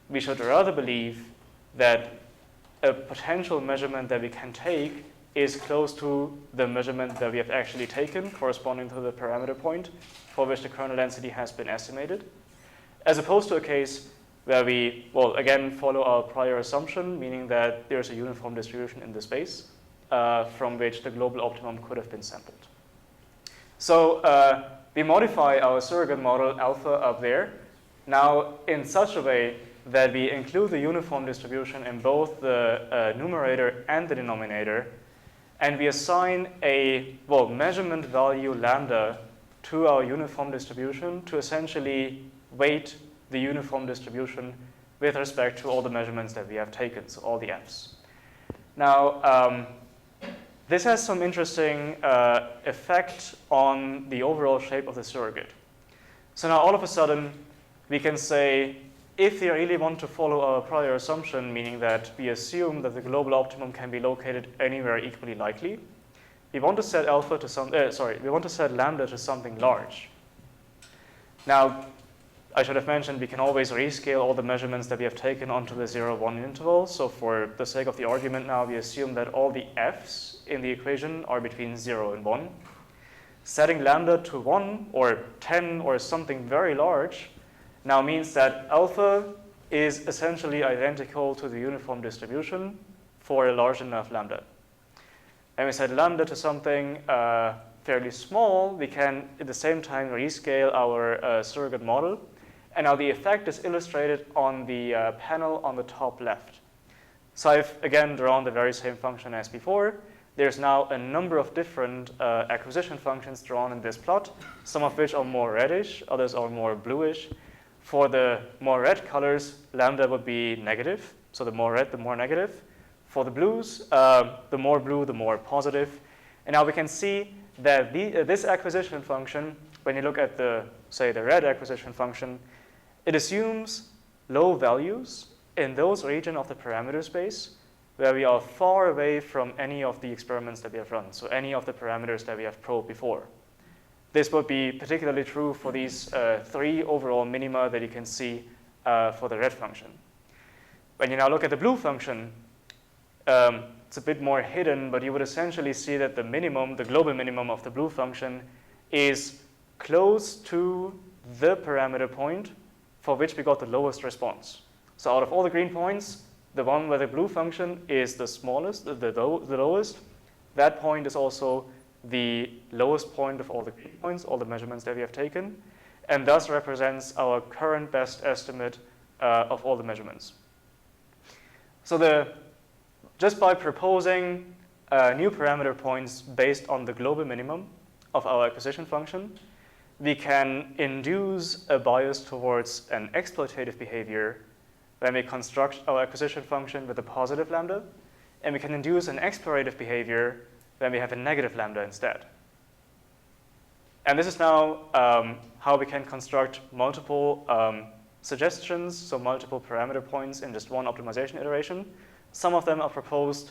we should rather believe that a potential measurement that we can take is close to the measurement that we have actually taken, corresponding to the parameter point for which the kernel density has been estimated, as opposed to a case where we, well, again, follow our prior assumption, meaning that there's a uniform distribution in the space from which the global optimum could have been sampled. So we modify our surrogate model alpha up there, now in such a way that we include the uniform distribution in both the numerator and the denominator, and we assign a, well, measurement value lambda to our uniform distribution to essentially weight the uniform distribution with respect to all the measurements that we have taken, so all the f's. Now, this has some interesting effect on the overall shape of the surrogate. So now all of a sudden, we can say, if we really want to follow our prior assumption, meaning that we assume that the global optimum can be located anywhere equally likely, we want to set alpha to we want to set lambda to something large. Now, I should have mentioned we can always rescale all the measurements that we have taken onto the 0-1 interval. So for the sake of the argument now, we assume that all the f's in the equation are between 0 and 1. Setting lambda to 1 or 10 or something very large now means that alpha is essentially identical to the uniform distribution for a large enough lambda. And we set lambda to something fairly small, we can at the same time rescale our surrogate model. And now the effect is illustrated on the panel on the top left. So I've again drawn the very same function as before. There's now a number of different acquisition functions drawn in this plot, some of which are more reddish, others are more bluish. For the more red colors, lambda would be negative. So the more red, the more negative. For the blues, the more blue, the more positive. And now we can see that this acquisition function, when you look at say the red acquisition function, it assumes low values in those regions of the parameter space where we are far away from any of the experiments that we have run, so any of the parameters that we have probed before. This would be particularly true for these 3 overall minima that you can see for the red function. When you now look at the blue function, it's a bit more hidden, but you would essentially see that the minimum, the global minimum of the blue function is close to the parameter point for which we got the lowest response. So out of all the green points, the one where the blue function is the smallest, the lowest, that point is also the lowest point of all the green points, all the measurements that we have taken, and thus represents our current best estimate of all the measurements. So just by proposing new parameter points based on the global minimum of our acquisition function, we can induce a bias towards an exploitative behavior when we construct our acquisition function with a positive lambda, and we can induce an explorative behavior when we have a negative lambda instead. And this is now how we can construct multiple suggestions, so multiple parameter points in just one optimization iteration. Some of them are proposed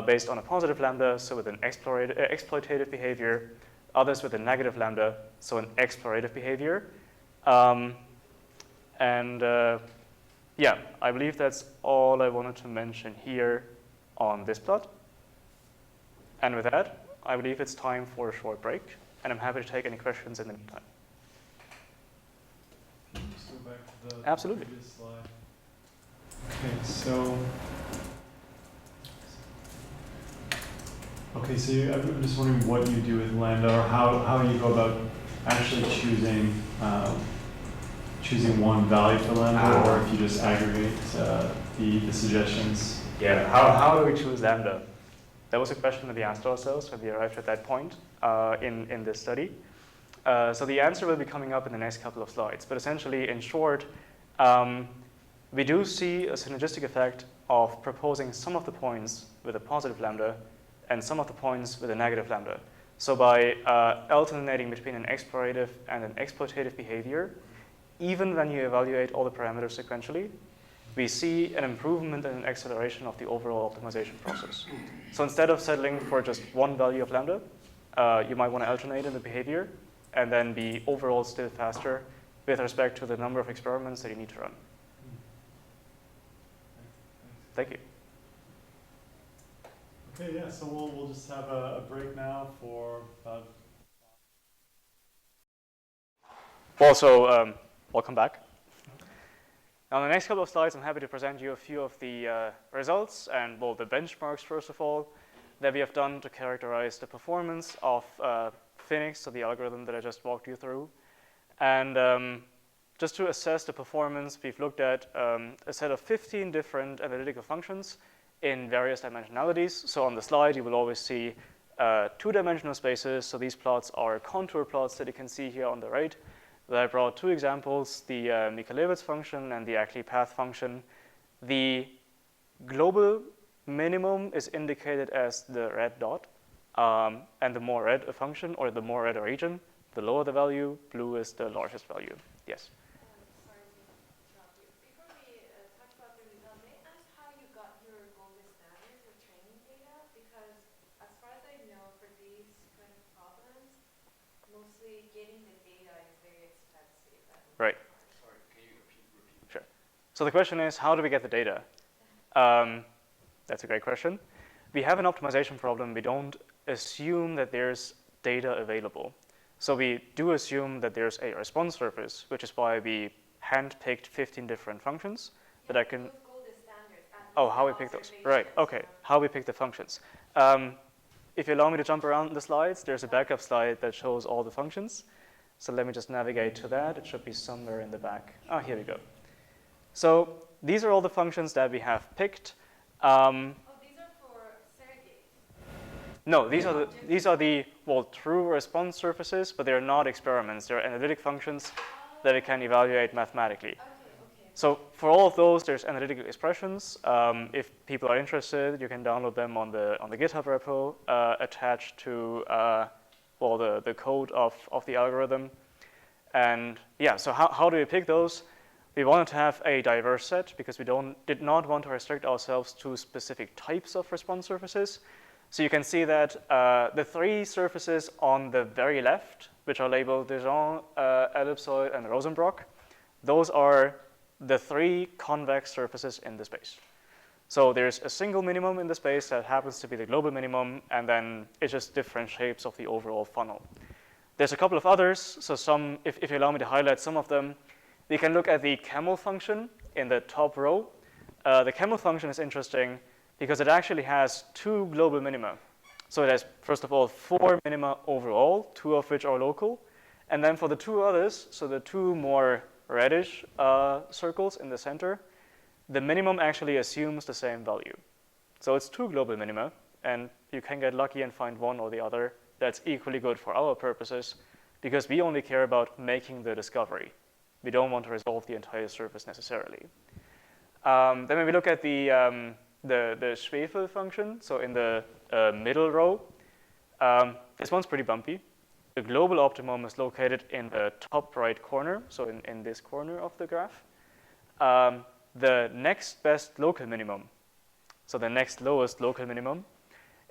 based on a positive lambda, so with an exploitative behavior. Others with a negative lambda, so an explorative behavior. Yeah, I believe that's all I wanted to mention here on this plot. And with that, I believe it's time for a short break, and I'm happy to take any questions in the meantime. Can you just go back to the Absolutely. previous slide? Okay, so I'm just wondering what you do with lambda, or how you go about actually choosing one value for lambda, or if you just aggregate the suggestions. Yeah, how do we choose lambda? That was a question that we asked ourselves when we arrived at that point in this study. So the answer will be coming up in the next couple of slides. But essentially, in short, we do see a synergistic effect of proposing some of the points with a positive lambda and some of the points with a negative lambda. So by alternating between an explorative and an exploitative behavior, even when you evaluate all the parameters sequentially, we see an improvement and an acceleration of the overall optimization process. So instead of settling for just one value of lambda, you might want to alternate in the behavior and then be overall still faster with respect to the number of experiments that you need to run. Thank you. Okay, yeah, so we'll just have a break now for about... Also, welcome back. Now, in the next couple of slides, I'm happy to present you a few of the results and, well, the benchmarks, first of all, that we have done to characterize the performance of Phoenix, so the algorithm that I just walked you through. And just to assess the performance, we've looked at a set of 15 different analytical functions in various dimensionalities. So on the slide, you will always see two-dimensional spaces. So these plots are contour plots that you can see here on the right. I brought two examples, the Michaelis function and the Ackley path function. The global minimum is indicated as the red dot, and the more red a function, or the more red a region, the lower the value, blue is the largest value. Yes? Sorry to interrupt you. Before we talk about the result, may I ask how you got your gold standard for training data? Because as far as I know, for these kind of problems, mostly getting the data is very expensive. Right. Sorry, can you repeat? Sure. So the question is, how do we get the data? That's a great question. We have an optimization problem. We don't assume that there's data available. So we do assume that there's a response surface, which is why we handpicked 15 different functions that I can... Oh, how we pick those. Right, okay. How we pick the functions. If you allow me to jump around the slides, there's a backup slide that shows all the functions. So let me just navigate to that. It should be somewhere in the back. Oh, here we go. So these are all the functions that we have picked. These are for surrogate. No, these are the true response surfaces, but they're not experiments. They're analytic functions that we can evaluate mathematically. Okay. So for all of those, there's analytical expressions. If people are interested, you can download them on the GitHub repo attached to the code of the algorithm. And yeah, so how do we pick those? We wanted to have a diverse set because we did not want to restrict ourselves to specific types of response surfaces. So you can see that the three surfaces on the very left, which are labeled Dijon, ellipsoid, and Rosenbrock, those are the three convex surfaces in the space. So there's a single minimum in the space that happens to be the global minimum, and then it's just different shapes of the overall funnel. There's a couple of others, so some, if you allow me to highlight some of them, we can look at the camel function in the top row. The camel function is interesting because it actually has two global minima. So it has, first of all, 4 minima overall, 2 of which are local. And then for the two others, so the two more reddish circles in the center, the minimum actually assumes the same value. So it's 2 global minima, and you can get lucky and find one or the other. That's equally good for our purposes, because we only care about making the discovery. We don't want to resolve the entire surface necessarily. Then when we look at the Schwefel function, so in the middle row, this one's pretty bumpy, the global optimum is located in the top right corner, so in this corner of the graph. The next best local minimum, so the next lowest local minimum,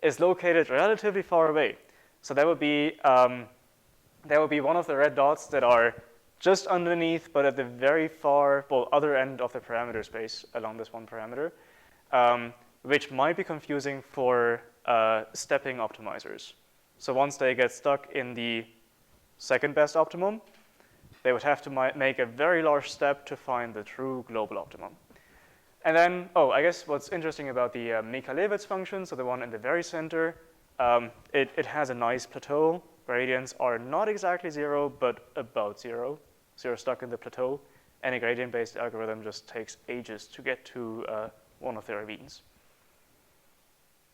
is located relatively far away. So that would be one of the red dots that are just underneath, but at the very far, other end of the parameter space along this one parameter, which might be confusing for stepping optimizers. So once they get stuck in the second best optimum, they would have to make a very large step to find the true global optimum. And then, I guess what's interesting about the Mika-Levitz function, so the one in the very center, it has a nice plateau. Gradients are not exactly 0, but about 0. So you're stuck in the plateau, and a gradient-based algorithm just takes ages to get to one of the ravines.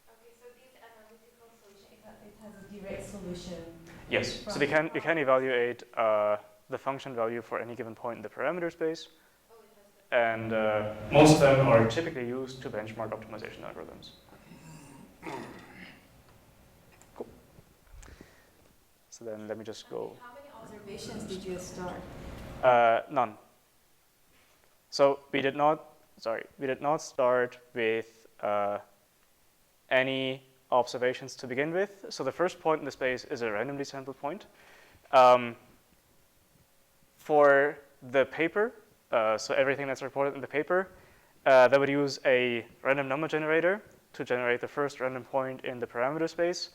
Okay, so this analytical solution, it has a direct solution. Yes, so we can evaluate the function value for any given point in the parameter space. And most of them are typically used to benchmark optimization algorithms. Cool. So then let me just go. How many observations did you start? None. So we did not start with any observations to begin with. So the first point in the space is a randomly sampled point. For the paper, so everything that's reported in the paper, that would use a random number generator to generate the first random point in the parameter space.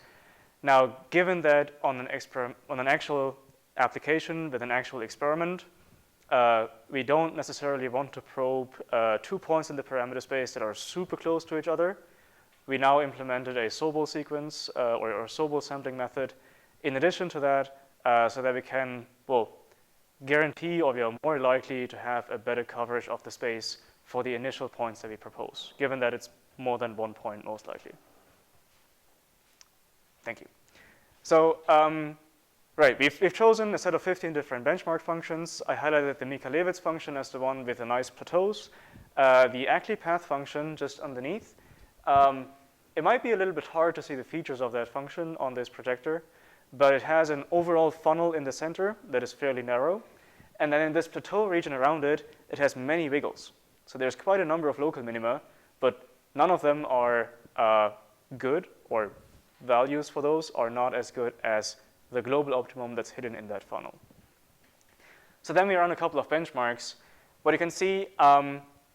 Now, given that on an actual application with an actual experiment, we don't necessarily want to probe 2 points in the parameter space that are super close to each other. We now implemented a Sobol sequence or Sobol sampling method in addition to that, so that we can, guarantee or we are more likely to have a better coverage of the space for the initial points that we propose, given that it's more than 1 point most likely. Thank you. So, right, we've chosen a set of 15 different benchmark functions. I highlighted the Mika-Levitz function as the one with the nice plateaus. The Ackley path function just underneath. It might be a little bit hard to see the features of that function on this projector, but it has an overall funnel in the center that is fairly narrow. And then in this plateau region around it, it has many wiggles. So there's quite a number of local minima, but none of them are good, or values for those are not as good as the global optimum that's hidden in that funnel. So then we run a couple of benchmarks. What you can see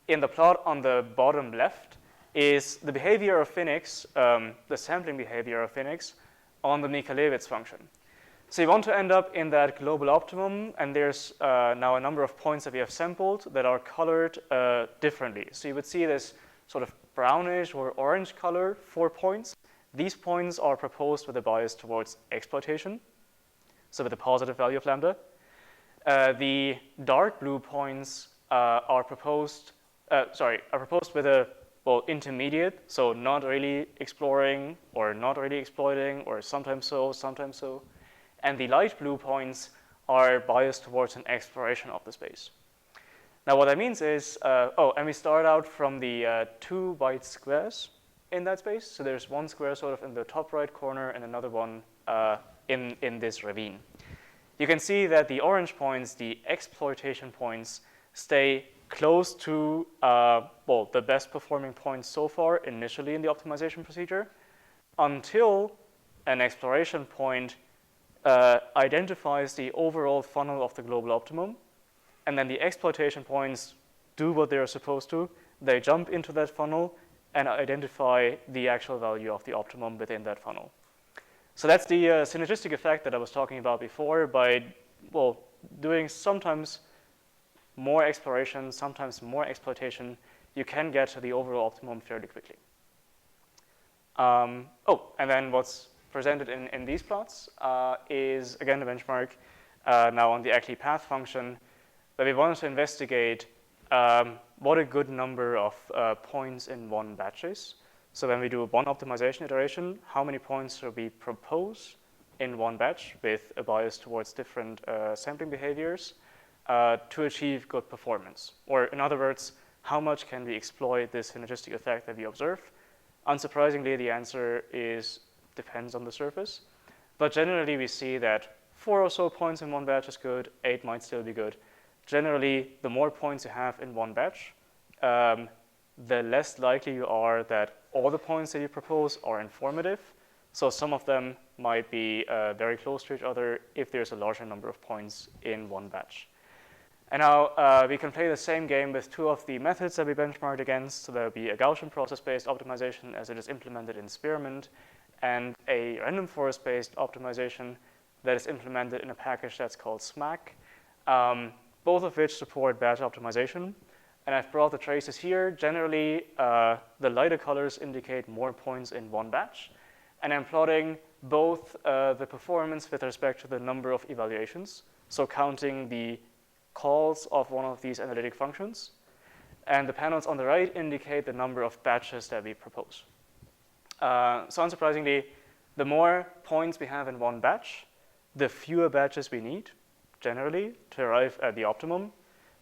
in the plot on the bottom left is the behavior of Phenix, the sampling behavior of Phenix, on the Mika-Levitz function. So you want to end up in that global optimum, and there's now a number of points that we have sampled that are colored differently. So you would see this sort of brownish or orange color, 4 points. These points are proposed with a bias towards exploitation, so with a positive value of lambda. The dark blue points are proposed with a intermediate, so not really exploring or not really exploiting, or sometimes so, sometimes so. And the light blue points are biased towards an exploration of the space. Now what that means is, and we start out from the 2 white squares in that space. So there's one square sort of in the top right corner and another one in this ravine. You can see that the orange points, the exploitation points, stay close to the best performing points so far initially in the optimization procedure, until an exploration point identifies the overall funnel of the global optimum, and then the exploitation points do what they're supposed to. They jump into that funnel and identify the actual value of the optimum within that funnel. So that's the synergistic effect that I was talking about before. By doing sometimes more exploration, sometimes more exploitation, you can get to the overall optimum fairly quickly. And then what's presented in these plots is, again, the benchmark now on the Ackley path function, where we wanted to investigate what a good number of points in one batch is. So when we do one optimization iteration, how many points should we propose in one batch with a bias towards different sampling behaviors to achieve good performance? Or in other words, how much can we exploit this synergistic effect that we observe? Unsurprisingly, the answer is depends on the surface. But generally, we see that 4 or so points in one batch is good, 8 might still be good. Generally, the more points you have in one batch, the less likely you are that all the points that you propose are informative. So some of them might be very close to each other if there's a larger number of points in one batch. And now we can play the same game with two of the methods that we benchmarked against. So there will be a Gaussian process-based optimization as it is implemented in Spearmint, and a random forest-based optimization that is implemented in a package that's called SMAC, both of which support batch optimization. And I've brought the traces here. Generally, the lighter colors indicate more points in one batch. And I'm plotting both the performance with respect to the number of evaluations, so counting the calls of one of these analytic functions. And the panels on the right indicate the number of batches that we propose. So unsurprisingly, the more points we have in one batch, the fewer batches we need, generally, to arrive at the optimum,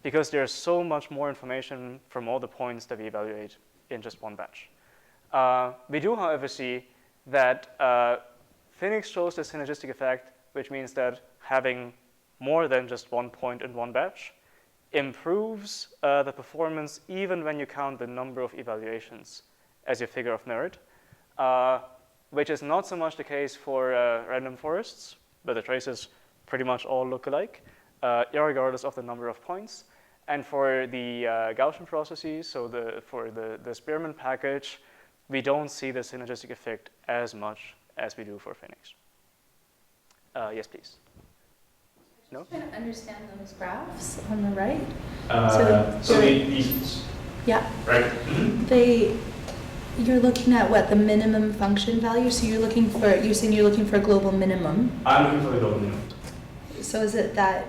because there's so much more information from all the points that we evaluate in just one batch. We do, however, see that Phoenix shows the synergistic effect, which means that having more than just one point in one batch improves the performance even when you count the number of evaluations as your figure of merit, which is not so much the case for random forests, but the traces pretty much all look alike, irregardless of the number of points. And for the Gaussian processes, so for the Spearmint package, we don't see the synergistic effect as much as we do for Phenix. Yes, please. No? I'm trying to understand those graphs on the right. Yeah. Right. You're looking at what, the minimum function value? So you're saying you're looking for a global minimum. I'm looking for the global minimum. So is it that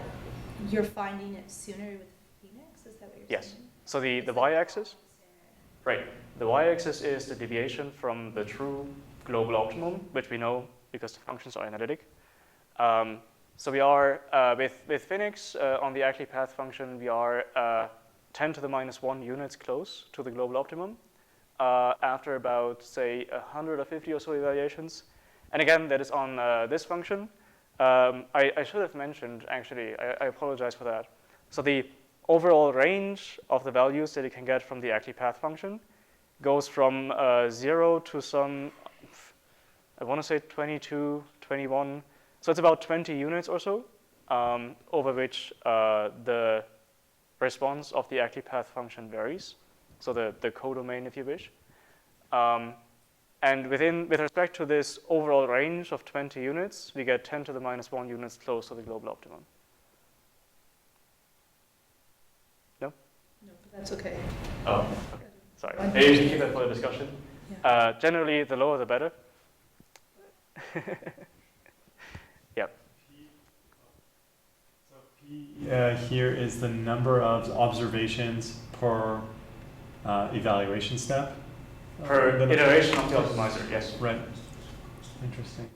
you're finding it sooner with Phoenix? Is that what you're Yes. saying? So the y-axis, right. The y-axis is the deviation from the true global optimum, which we know because the functions are analytic. So we are, with Phoenix, on the Ackley path function, we are 10 to the minus 1 units close to the global optimum after about, say, 150 or so evaluations. And again, that is on this function. I should have mentioned, actually, I apologize for that. So the overall range of the values that you can get from the Ackley path function goes from 0 to some, I want to say 22, 21. So it's about 20 units or so, over which the response of the Ackley path function varies. So the codomain, if you wish. And with respect to this overall range of 20 units, we get 10 to the minus 1 units close to the global optimum. No? No, but that's okay. Oh, okay. Sorry. Maybe we can keep that for the discussion. Yeah. Generally, the lower the better. Yep. So P here is the number of observations per evaluation step. Per iteration of the optimizer, yes. Right. Interesting.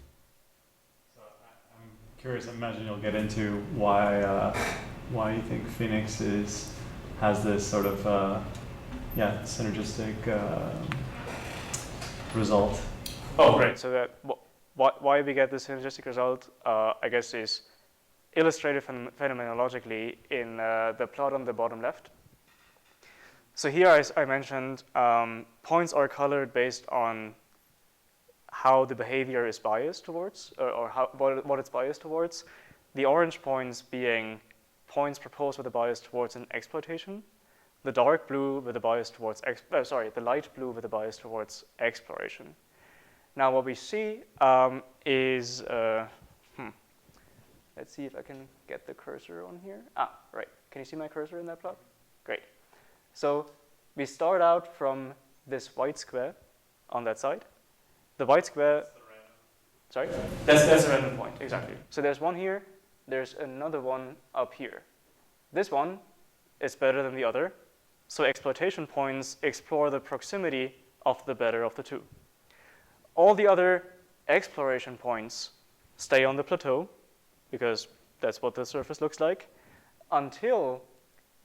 So I'm curious. I imagine you'll get into why you think Phoenix has this sort of synergistic result. Oh, right. So that why we get this synergistic result, I guess, is illustrated phenomenologically in the plot on the bottom left. So here, as I mentioned, points are colored based on how the behavior is biased towards, or what it's biased towards. The orange points being points proposed with a bias towards an exploitation. The dark blue with a bias towards, the light blue with a bias towards exploration. Now, what we see is, let's see if I can get the cursor on here. Ah, right. Can you see my cursor in that plot? Great. So we start out from this white square on that side. The white square. That's the random. Sorry? That's a random point, exactly. So there's one here. There's another one up here. This one is better than the other. So exploitation points explore the proximity of the better of the two. All the other exploration points stay on the plateau, because that's what the surface looks like, until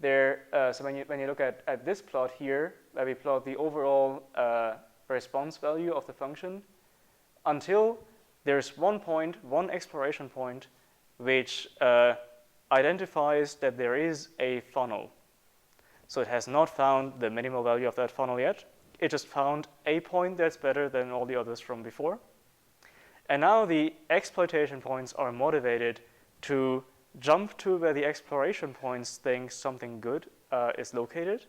so when you look at this plot here, where we plot the overall response value of the function, until there's one exploration point, which identifies that there is a funnel. So it has not found the minimal value of that funnel yet. It just found a point that's better than all the others from before. And now the exploitation points are motivated to jump to where the exploration points think something good is located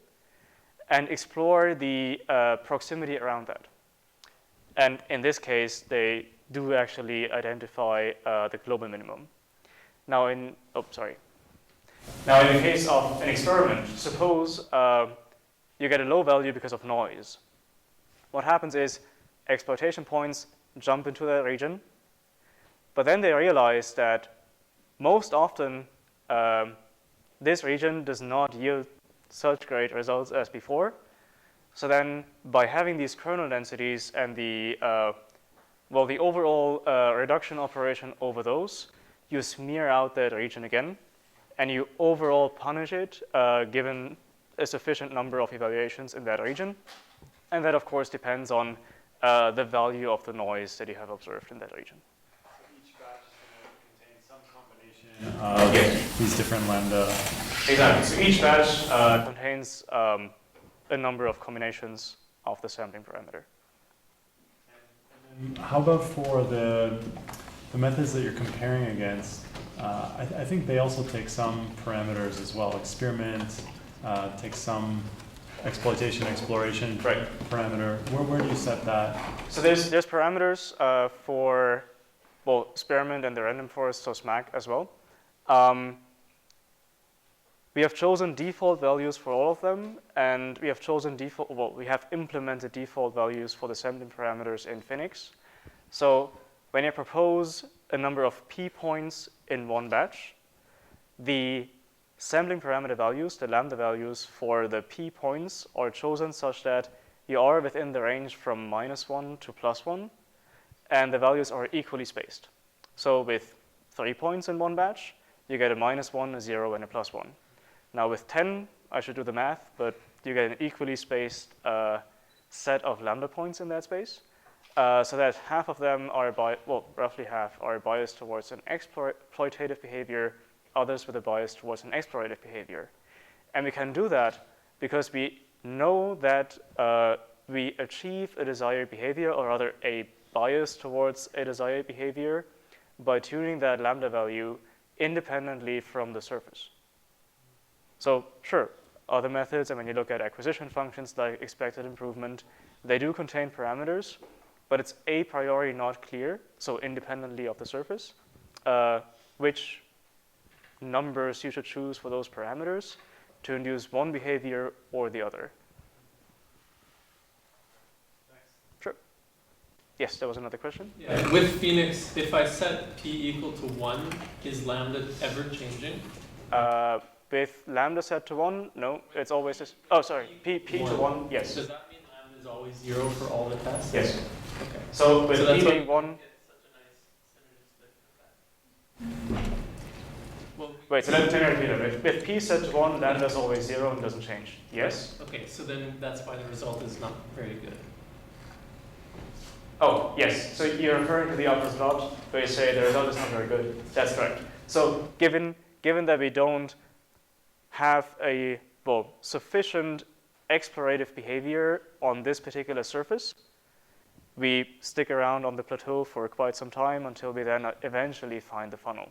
and explore the proximity around that. And in this case, they do actually identify the global minimum. Now in the case of an experiment, suppose you get a low value because of noise. What happens is exploitation points jump into that region, but then they realize that most often this region does not yield such great results as before. So then by having these kernel densities and the overall reduction operation over those, you smear out that region again, and you overall punish it given a sufficient number of evaluations in that region. And that, of course, depends on the value of the noise that you have observed in that region. So each batch is going to contain some combination of these different lambda. Exactly. So each batch contains a number of combinations of the sampling parameter. And how about for the methods that you're comparing against? I think they also take some parameters as well. Experiment takes some exploration parameter. Where do you set that? So there's parameters for experiment and the random forest, so SMAC as well. We have chosen default values for all of them, and we have chosen we have implemented default values for the sampling parameters in Phenix. So when you propose a number of p points in one batch, the sampling parameter values, the lambda values for the p points, are chosen such that you are within the range from -1 to +1, and the values are equally spaced. So with 3 points in one batch, you get a -1, a 0, and a +1. Now with 10, I should do the math, but you get an equally spaced set of lambda points in that space, so that half of them are, roughly half, are biased towards an exploitative behavior, others with a bias towards an explorative behavior. And we can do that because we know that we achieve a desired behavior, or rather a bias towards a desired behavior, by tuning that lambda value independently from the surface. So sure, other methods, and when you look at acquisition functions like expected improvement, they do contain parameters, but it's a priori not clear, so independently of the surface, which numbers you should choose for those parameters to induce one behavior or the other. Thanks. Sure. Yes, there was another question? Yeah. With Phoenix, if I set p equal to 1, is lambda ever changing? With lambda set to 1, no, it's always just, p to 1, yes. Does that mean lambda is always 0 for all the tests? Yes. Okay. So with p being 1, wait, so let me repeat it. With p set to 1, lambda is always 0 and doesn't change. Yes? Okay, so then that's why the result is not very good. Oh, yes. So you're referring to the upper plot where you say the result is not very good. That's correct. So given that we don't have a sufficient explorative behavior on this particular surface, we stick around on the plateau for quite some time until we then eventually find the funnel.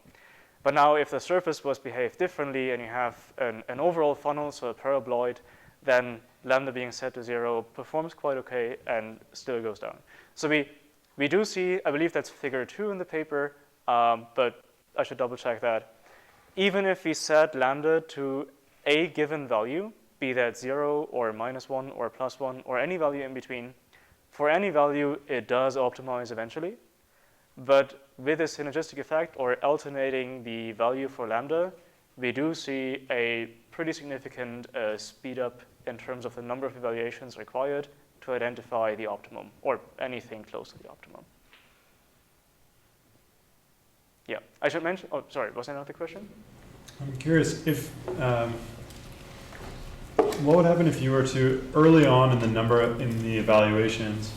But now if the surface was behaved differently and you have an overall funnel, so a paraboloid, then lambda being set to 0 performs quite okay and still goes down. So we do see, I believe that's figure 2 in the paper, but I should double check that. Even if we set lambda to a given value, be that 0 or -1 or +1 or any value in between, for any value it does optimize eventually. But with a synergistic effect or alternating the value for lambda, we do see a pretty significant speed up in terms of the number of evaluations required to identify the optimum or anything close to the optimum. Yeah, I should mention, was there another question? I'm curious if, what would happen if you were to, early on in the evaluations,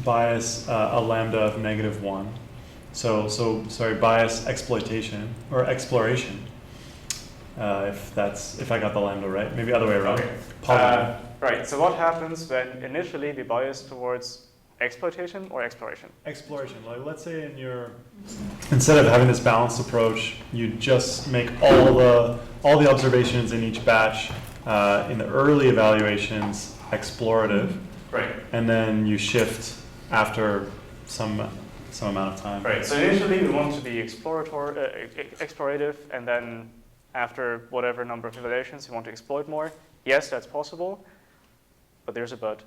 bias a lambda of -1, So sorry, bias exploitation or exploration. If I got the lambda right, maybe other way around. Okay. Right. So what happens when initially we bias towards exploitation or exploration? Exploration. Like let's say instead of having this balanced approach, you just make all the observations in each batch in the early evaluations explorative. Right. And then you shift after some amount of time. Right. So initially we want to be explorative, and then after whatever number of evaluations, you want to exploit more. Yes, that's possible, but there's a but.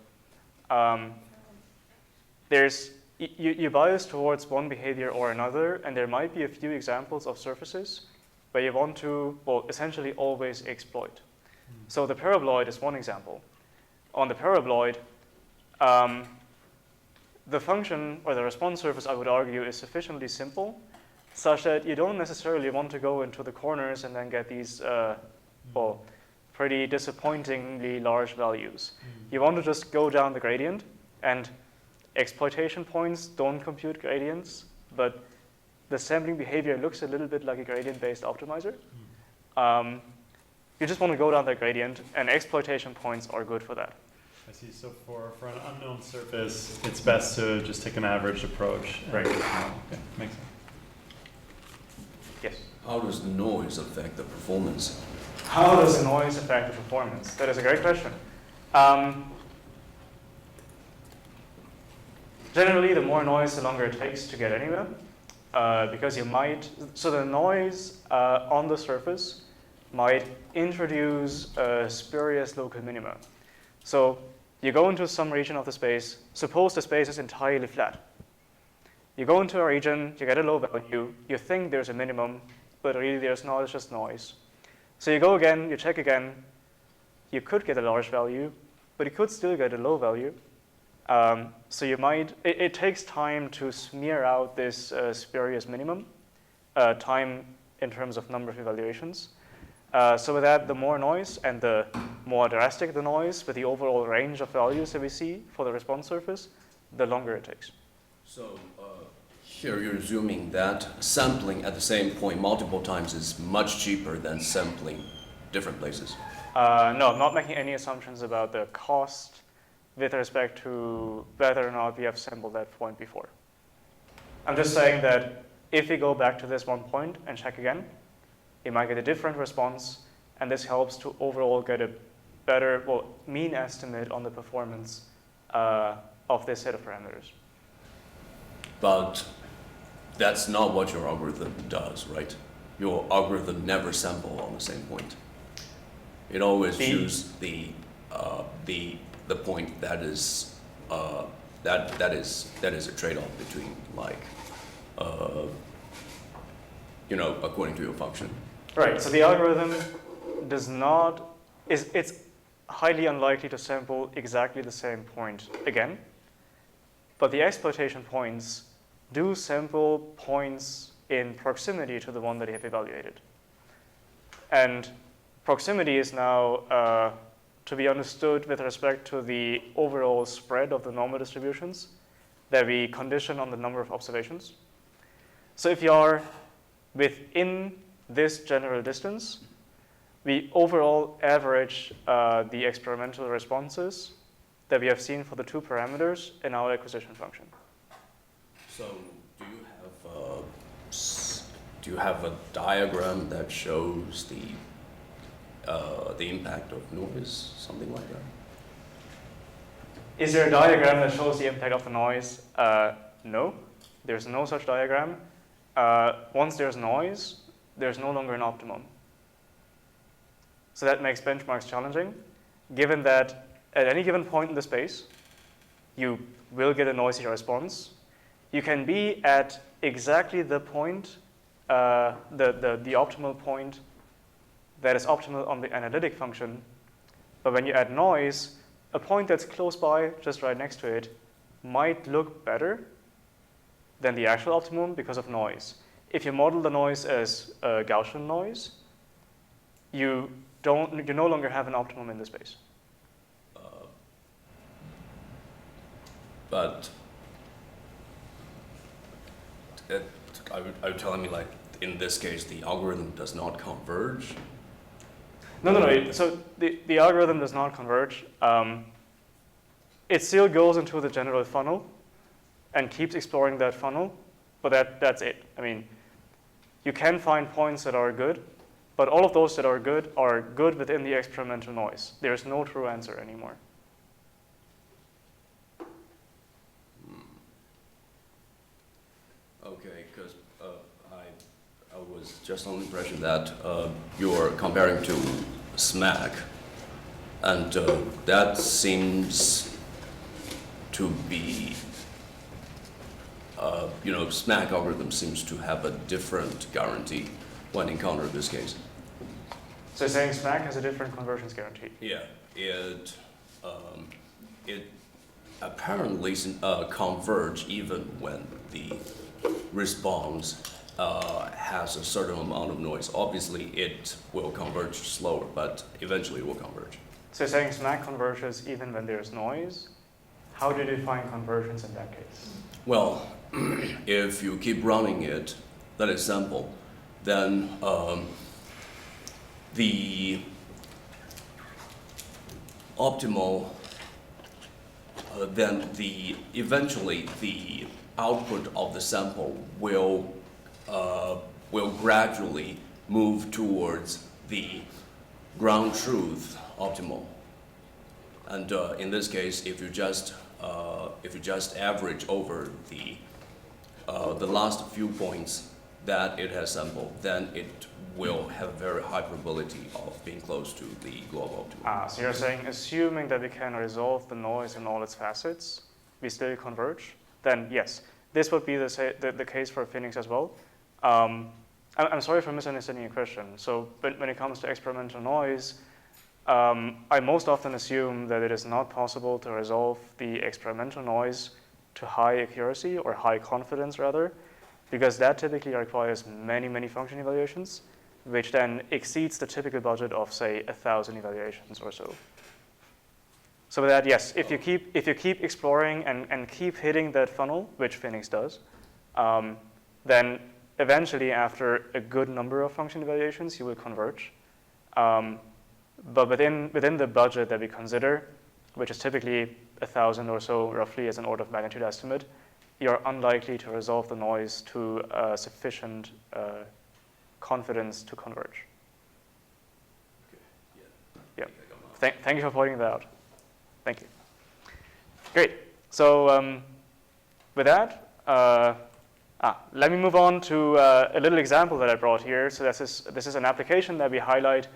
You bias towards one behavior or another, and there might be a few examples of surfaces where you want to, well, essentially always exploit. So the paraboloid is one example. On the paraboloid, the function or the response surface, I would argue, is sufficiently simple such that you don't necessarily want to go into the corners and then get these, well, pretty disappointingly large values. You want to just go down the gradient, and exploitation points don't compute gradients, but the sampling behavior looks a little bit like a gradient-based optimizer. You just want to go down that gradient, and exploitation points are good for that. I see. So for an unknown surface, it's best to just take an averaged approach. Right. Okay, makes sense. Yes? How does the noise affect the performance? How does the noise affect the performance? That is a great question. Generally, the more noise, the longer it takes to get anywhere. Because so the noise on the surface might introduce spurious local minima. So you go into some region of the space, suppose the space is entirely flat. You go into a region, you get a low value, you think there's a minimum, but really there's not, it's just noise. So you go again, you check again, you could get a large value, but you could still get a low value. So it takes time to smear out this spurious minimum, time in terms of number of evaluations. So with that, the more noise and the more drastic the noise with the overall range of values that we see for the response surface, the longer it takes. So here you're assuming that sampling at the same point multiple times is much cheaper than sampling different places. No, I'm not making any assumptions about the cost with respect to whether or not we have sampled that point before. I'm just saying that if we go back to this one point and check again, you might get a different response, and this helps to overall get a better, well, mean estimate on the performance of this set of parameters. But that's not what your algorithm does, right? Your algorithm never sample on the same point. It always chooses the point that is a trade-off between according to your function. Right. So the algorithm it's highly unlikely to sample exactly the same point again, but the exploitation points do sample points in proximity to the one that you have evaluated. And proximity is now to be understood with respect to the overall spread of the normal distributions that we condition on the number of observations. So if you are within this general distance, we overall average the experimental responses that we have seen for the two parameters in our acquisition function. So do you have a diagram that shows the impact of noise, something like that? Is there a diagram that shows the impact of the noise? No, there's no such diagram. Once there's noise, there's no longer an optimum. So that makes benchmarks challenging, given that at any given point in the space, you will get a noisy response. You can be at exactly the point, the optimal point that is optimal on the analytic function, but when you add noise, a point that's close by, just right next to it, might look better than the actual optimum because of noise. If you model the noise as Gaussian noise, you no longer have an optimum in the space. But are you telling me, like, in this case, the algorithm does not converge? No. So the algorithm does not converge. It still goes into the general funnel and keeps exploring that funnel, but that's it. I mean, you can find points that are good, but all of those that are good within the experimental noise. There's no true answer anymore. Okay, because I was just on the impression that you're comparing to SMAC, and that seems to be, SMAC algorithm seems to have a different guarantee when encountered this case. So you're saying SMAC has a different convergence guarantee? Yeah, it apparently converge even when the response has a certain amount of noise. Obviously, it will converge slower, but eventually it will converge. So you're saying SMAC converges even when there's noise? How do you define convergence in that case? Well, if you keep running it, that is simple, then the optimal, eventually the output of the sample will gradually move towards the ground truth optimal. And in this case, if you just average over the last few points that it has sampled, then it will have very high probability of being close to the global optimum. So you're saying, assuming that we can resolve the noise in all its facets, we still converge? Then yes, this would be the case for Phoenix as well. I'm sorry for misunderstanding your question. So when it comes to experimental noise, I most often assume that it is not possible to resolve the experimental noise to high accuracy, or high confidence rather, because that typically requires many function evaluations, which then exceeds the typical budget of, say, 1,000 evaluations or so. So with that, yes, if you keep exploring and keep hitting that funnel, which Phoenix does, then eventually, after a good number of function evaluations, you will converge. But within the budget that we consider, which is typically 1,000 or so, roughly as an order of magnitude estimate, you're unlikely to resolve the noise to sufficient confidence to converge. Okay. Yeah. Thank you for pointing that out. Thank you. Great. So with that, let me move on to a little example that I brought here. So this is an application that we highlight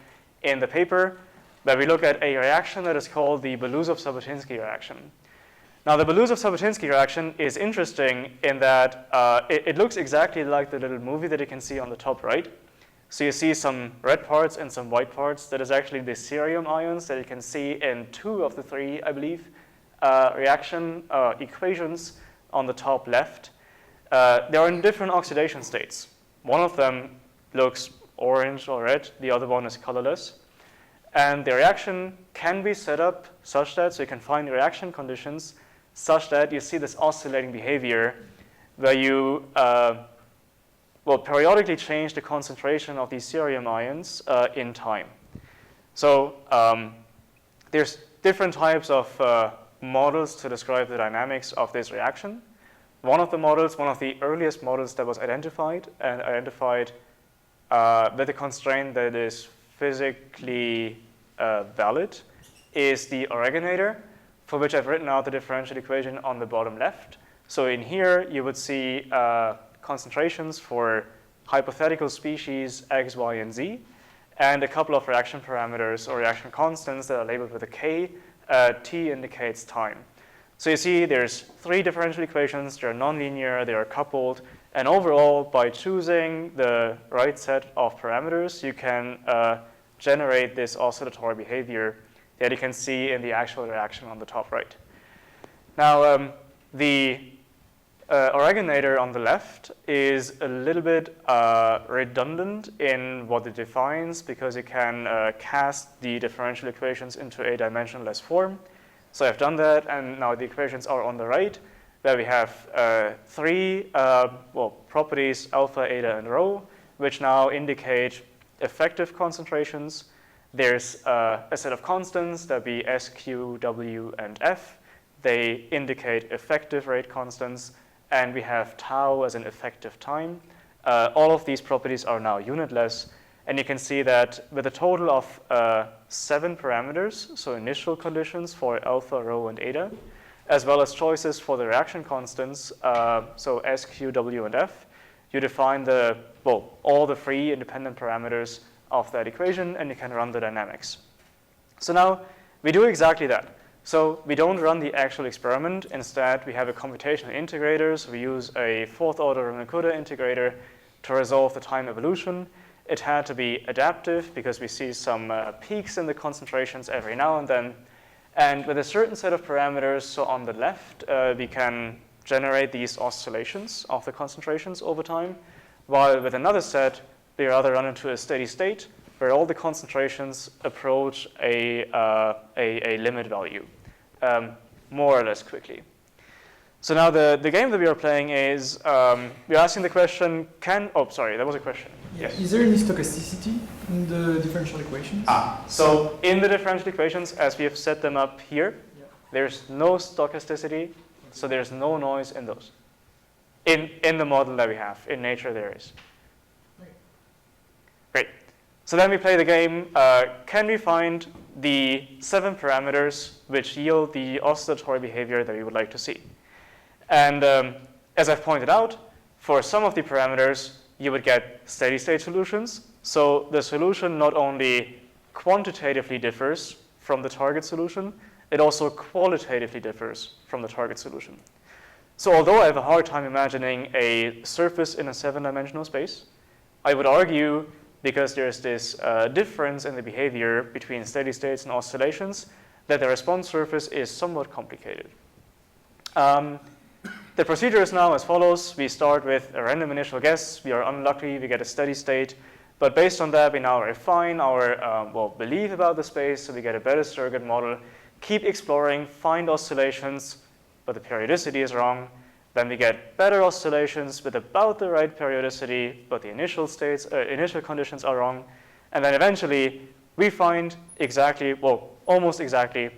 in the paper, where we look at a reaction that is called the Belousov-Zhabotinsky reaction. Now, the Belousov-Zhabotinsky reaction is interesting in that it looks exactly like the little movie that you can see on the top right. So you see some red parts and some white parts. That is actually the cerium ions that you can see in 2 of the 3, I believe, reaction equations on the top left. They are in different oxidation states. One of them looks orange or red. The other one is colorless. And the reaction can be set up such that, so you can find reaction conditions such that you see this oscillating behavior where you will periodically change the concentration of these cerium ions in time. So there's different types of models to describe the dynamics of this reaction. One of the earliest models that was identified with a constraint that is physically valid is the oreganator, for which I've written out the differential equation on the bottom left. So in here, you would see concentrations for hypothetical species X, Y, and Z, and a couple of reaction parameters or reaction constants that are labeled with a K. T indicates time. So you see there's 3 differential equations. They're nonlinear, they are coupled, and overall, by choosing the right set of parameters, you can generate this oscillatory behavior that you can see in the actual reaction on the top right. Now, the oreganator on the left is a little bit redundant in what it defines, because you can cast the differential equations into a dimensionless form. So I've done that, and now the equations are on the right. where we have three properties, alpha, eta, and rho, which now indicate effective concentrations. There's a set of constants, that be S, Q, W, and F. They indicate effective rate constants, and we have tau as an effective time. All of these properties are now unitless, and you can see that with a total of 7 parameters, so initial conditions for alpha, rho, and eta, as well as choices for the reaction constants, so S, Q, W, and F, you define all the 3 independent parameters of that equation, and you can run the dynamics. So now we do exactly that. So we don't run the actual experiment. Instead, we have a computational integrator. So we use a 4th order Ramacutta integrator to resolve the time evolution. It had to be adaptive because we see some peaks in the concentrations every now and then. And with a certain set of parameters, so on the left, we can generate these oscillations of the concentrations over time, while with another set, we rather run into a steady state where all the concentrations approach a limit value more or less quickly. So now the game that we are playing is, we're asking the question, sorry, there was a question. Yeah. Yes. Is there any stochasticity in the differential equations? So in the differential equations, as we have set them up here, there's no stochasticity, so there's no noise in those. In the model that we have, in nature there is. Great. So then we play the game. Can we find the 7 parameters which yield the oscillatory behavior that we would like to see? And as I've pointed out, for some of the parameters, you would get steady state solutions. So the solution not only quantitatively differs from the target solution, it also qualitatively differs from the target solution. So although I have a hard time imagining a surface in a 7-dimensional space, I would argue, because there's this difference in the behavior between steady states and oscillations, that the response surface is somewhat complicated. The procedure is now as follows. We start with a random initial guess. We are unlucky, we get a steady state. But based on that, we now refine our belief about the space, so we get a better surrogate model, keep exploring, find oscillations, but the periodicity is wrong. Then we get better oscillations with about the right periodicity, but the initial states, initial conditions are wrong. And then eventually, we find exactly, almost exactly,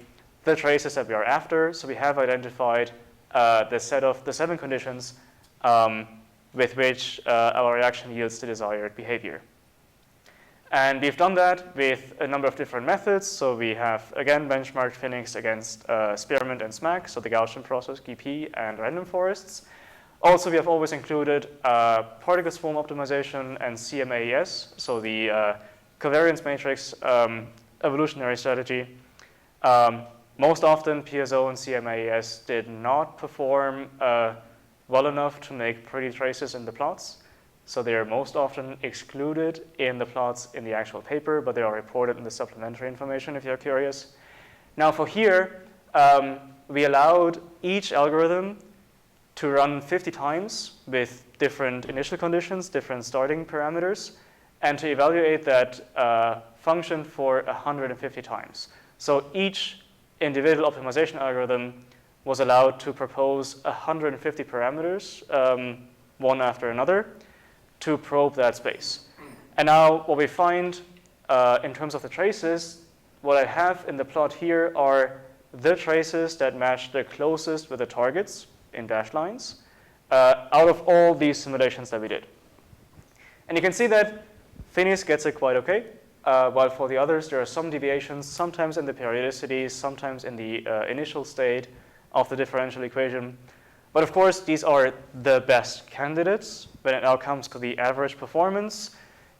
the traces that we are after. So we have identified the set of the 7 conditions with which our reaction yields the desired behavior. And we've done that with a number of different methods. So we have, again, benchmarked Phoenix against Spearmint and SMAC, so the Gaussian process, GP, and random forests. Also, we have always included particle swarm optimization and CMAES, so the covariance matrix evolutionary strategy. Most often, PSO and CMAES did not perform well enough to make pretty traces in the plots. So they are most often excluded in the plots in the actual paper, but they are reported in the supplementary information if you're curious. Now for here, we allowed each algorithm to run 50 times with different initial conditions, different starting parameters, and to evaluate that function for 150 times. So each individual optimization algorithm was allowed to propose 150 parameters, one after another, to probe that space. And now what we find in terms of the traces, what I have in the plot here are the traces that match the closest with the targets in dashed lines out of all these simulations that we did. And you can see that Phoenix gets it quite okay, while for the others there are some deviations, sometimes in the periodicity, sometimes in the initial state of the differential equation. But of course, these are the best candidates. When it now comes to the average performance,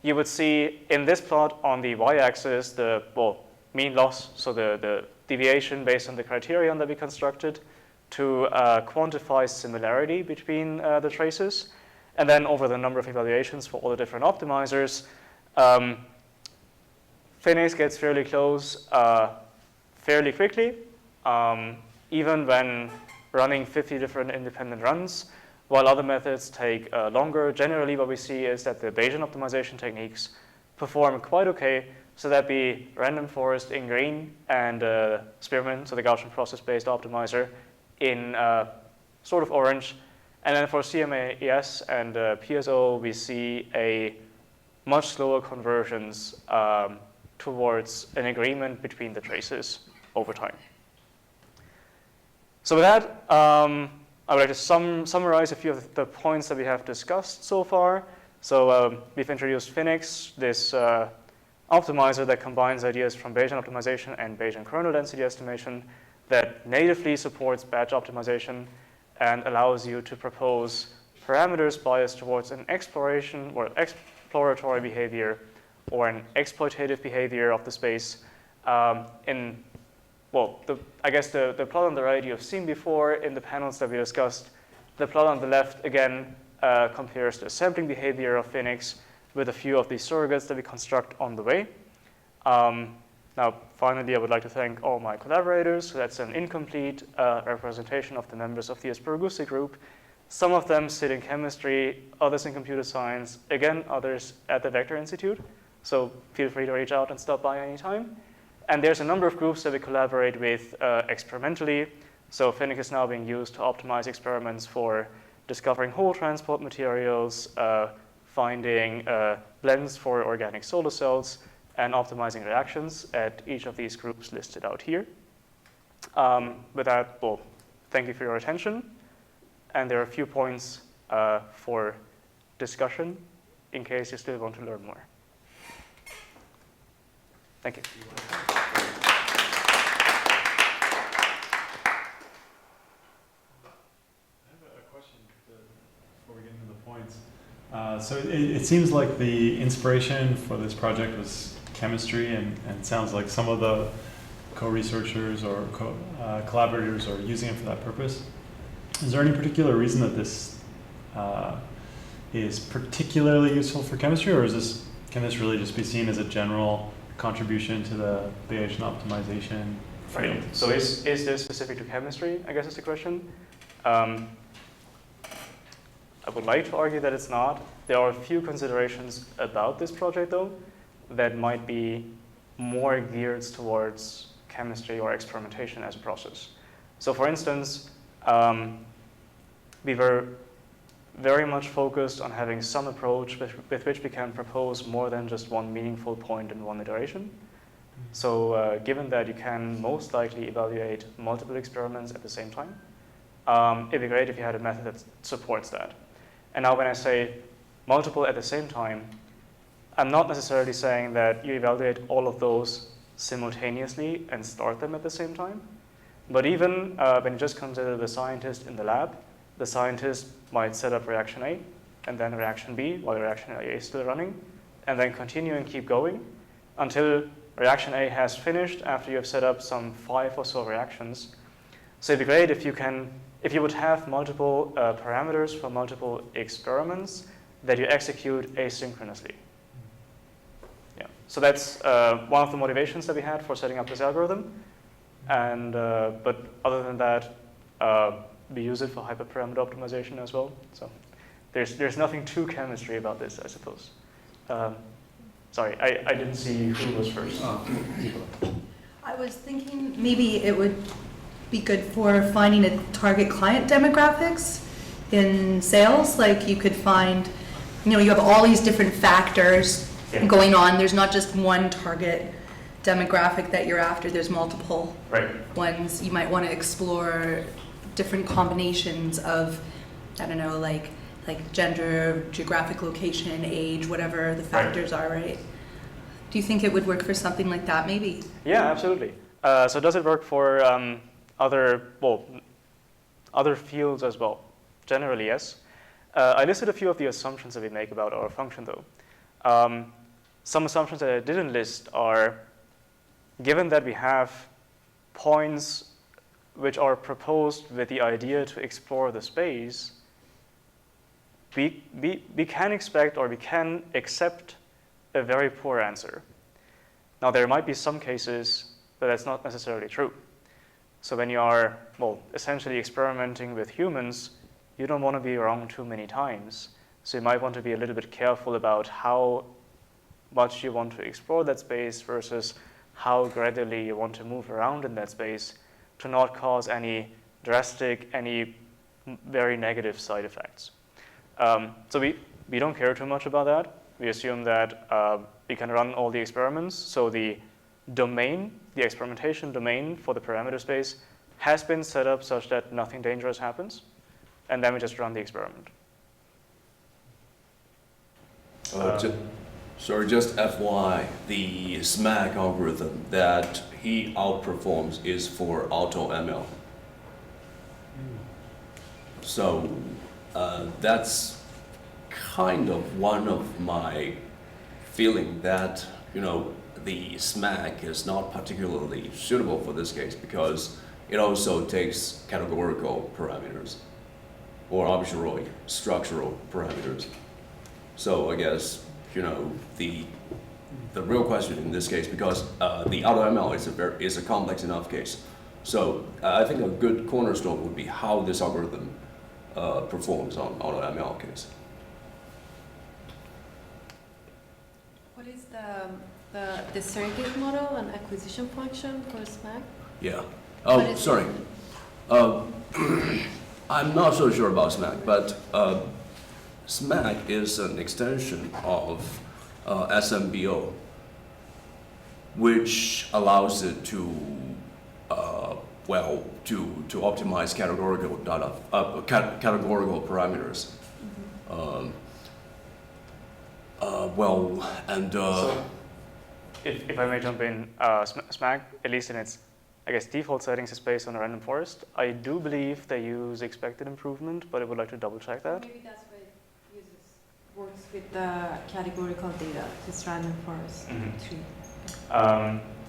you would see in this plot on the y-axis the mean loss, so the deviation based on the criterion that we constructed to quantify similarity between the traces. And then over the number of evaluations for all the different optimizers, Phoenix gets fairly close fairly quickly, even when running 50 different independent runs, while other methods take longer. Generally, what we see is that the Bayesian optimization techniques perform quite okay, so that be random forest in green and Spearmint, so the Gaussian process-based optimizer, in sort of orange. And then for CMAS and PSO, we see a much slower conversions towards an agreement between the traces over time. So with that, I would like to summarize a few of the points that we have discussed so far. So we've introduced Phenix, this optimizer that combines ideas from Bayesian optimization and Bayesian kernel density estimation that natively supports batch optimization and allows you to propose parameters biased towards an exploration or exploratory behavior or an exploitative behavior of the space I guess the plot on the right you've seen before in the panels that we discussed. The plot on the left, again, compares the sampling behavior of Phoenix with a few of the surrogates that we construct on the way. Now, finally, I would like to thank all my collaborators. So that's an incomplete representation of the members of the Aspergusi group. Some of them sit in chemistry, others in computer science, again, others at the Vector Institute. So feel free to reach out and stop by anytime. And there's a number of groups that we collaborate with experimentally. So Phenix is now being used to optimize experiments for discovering whole transport materials, finding blends for organic solar cells, and optimizing reactions at each of these groups listed out here. With that, well, thank you for your attention. And there are a few points for discussion in case you still want to learn more. Thank you. Before we get into the points. So it seems like the inspiration for this project was chemistry, and sounds like some of the co-researchers or collaborators are using it for that purpose. Is there any particular reason that this is particularly useful for chemistry, or can this really just be seen as a general contribution to the Bayesian optimization field? Right. So is this specific to chemistry, I guess is the question. I would like to argue that it's not. There are a few considerations about this project, though, that might be more geared towards chemistry or experimentation as a process. So for instance, we were very much focused on having some approach with which we can propose more than just one meaningful point in one iteration. So given that you can most likely evaluate multiple experiments at the same time, it'd be great if you had a method that supports that. And now when I say multiple at the same time, I'm not necessarily saying that you evaluate all of those simultaneously and start them at the same time. But even when you just consider the scientist in the lab, the scientist might set up reaction A and then reaction B while reaction A is still running, and then continue and keep going until reaction A has finished after you have set up some 5 or so reactions. So it'd be great if you would have multiple parameters for multiple experiments that you execute asynchronously. Yeah. So that's one of the motivations that we had for setting up this algorithm. And but other than that, we use it for hyperparameter optimization as well. So there's nothing too chemistry about this, I suppose. Sorry, I didn't see who was first. I was thinking maybe it would be good for finding a target client demographics in sales. Like you could find, you have all these different factors going on. There's not just one target demographic that you're after. There's multiple ones. You might want to explore different combinations of, I don't know, like gender, geographic location, age, whatever the factors are, right? Do you think it would work for something like that, maybe? Yeah, absolutely. So does it work for other fields as well? Generally, yes. I listed a few of the assumptions that we make about our function, though. Some assumptions that I didn't list are, given that we have points which are proposed with the idea to explore the space, we can expect or we can accept a very poor answer. Now, there might be some cases that that's not necessarily true. So when you are, essentially experimenting with humans, you don't want to be wrong too many times. So you might want to be a little bit careful about how much you want to explore that space versus how gradually you want to move around in that space to not cause any drastic, any very negative side effects. So we don't care too much about that. We assume that we can run all the experiments. So the domain, the experimentation domain for the parameter space has been set up such that nothing dangerous happens. And then we just run the experiment. Sorry, just FYI, the SMAC algorithm that he outperforms is for AutoML. So that's kind of one of my feeling that, you know, the SMAC is not particularly suitable for this case because it also takes categorical parameters or arbitrary structural parameters. So I guess, you know, the real question in this case, because the AutoML is a complex enough case. So I think a good cornerstone would be how this algorithm performs on AutoML case. What is the surrogate model and acquisition function for SMAC? Yeah. What Oh, is sorry. I'm not so sure about SMAC, but SMAC is an extension of SMBO, which allows it to to optimize categorical data, categorical parameters. So if I may jump in, SMAC, at least in its, I guess, default settings, is based on a random forest. I do believe they use expected improvement, but I would like to double check that. Maybe that's what it works with the categorical data, this random forest tree.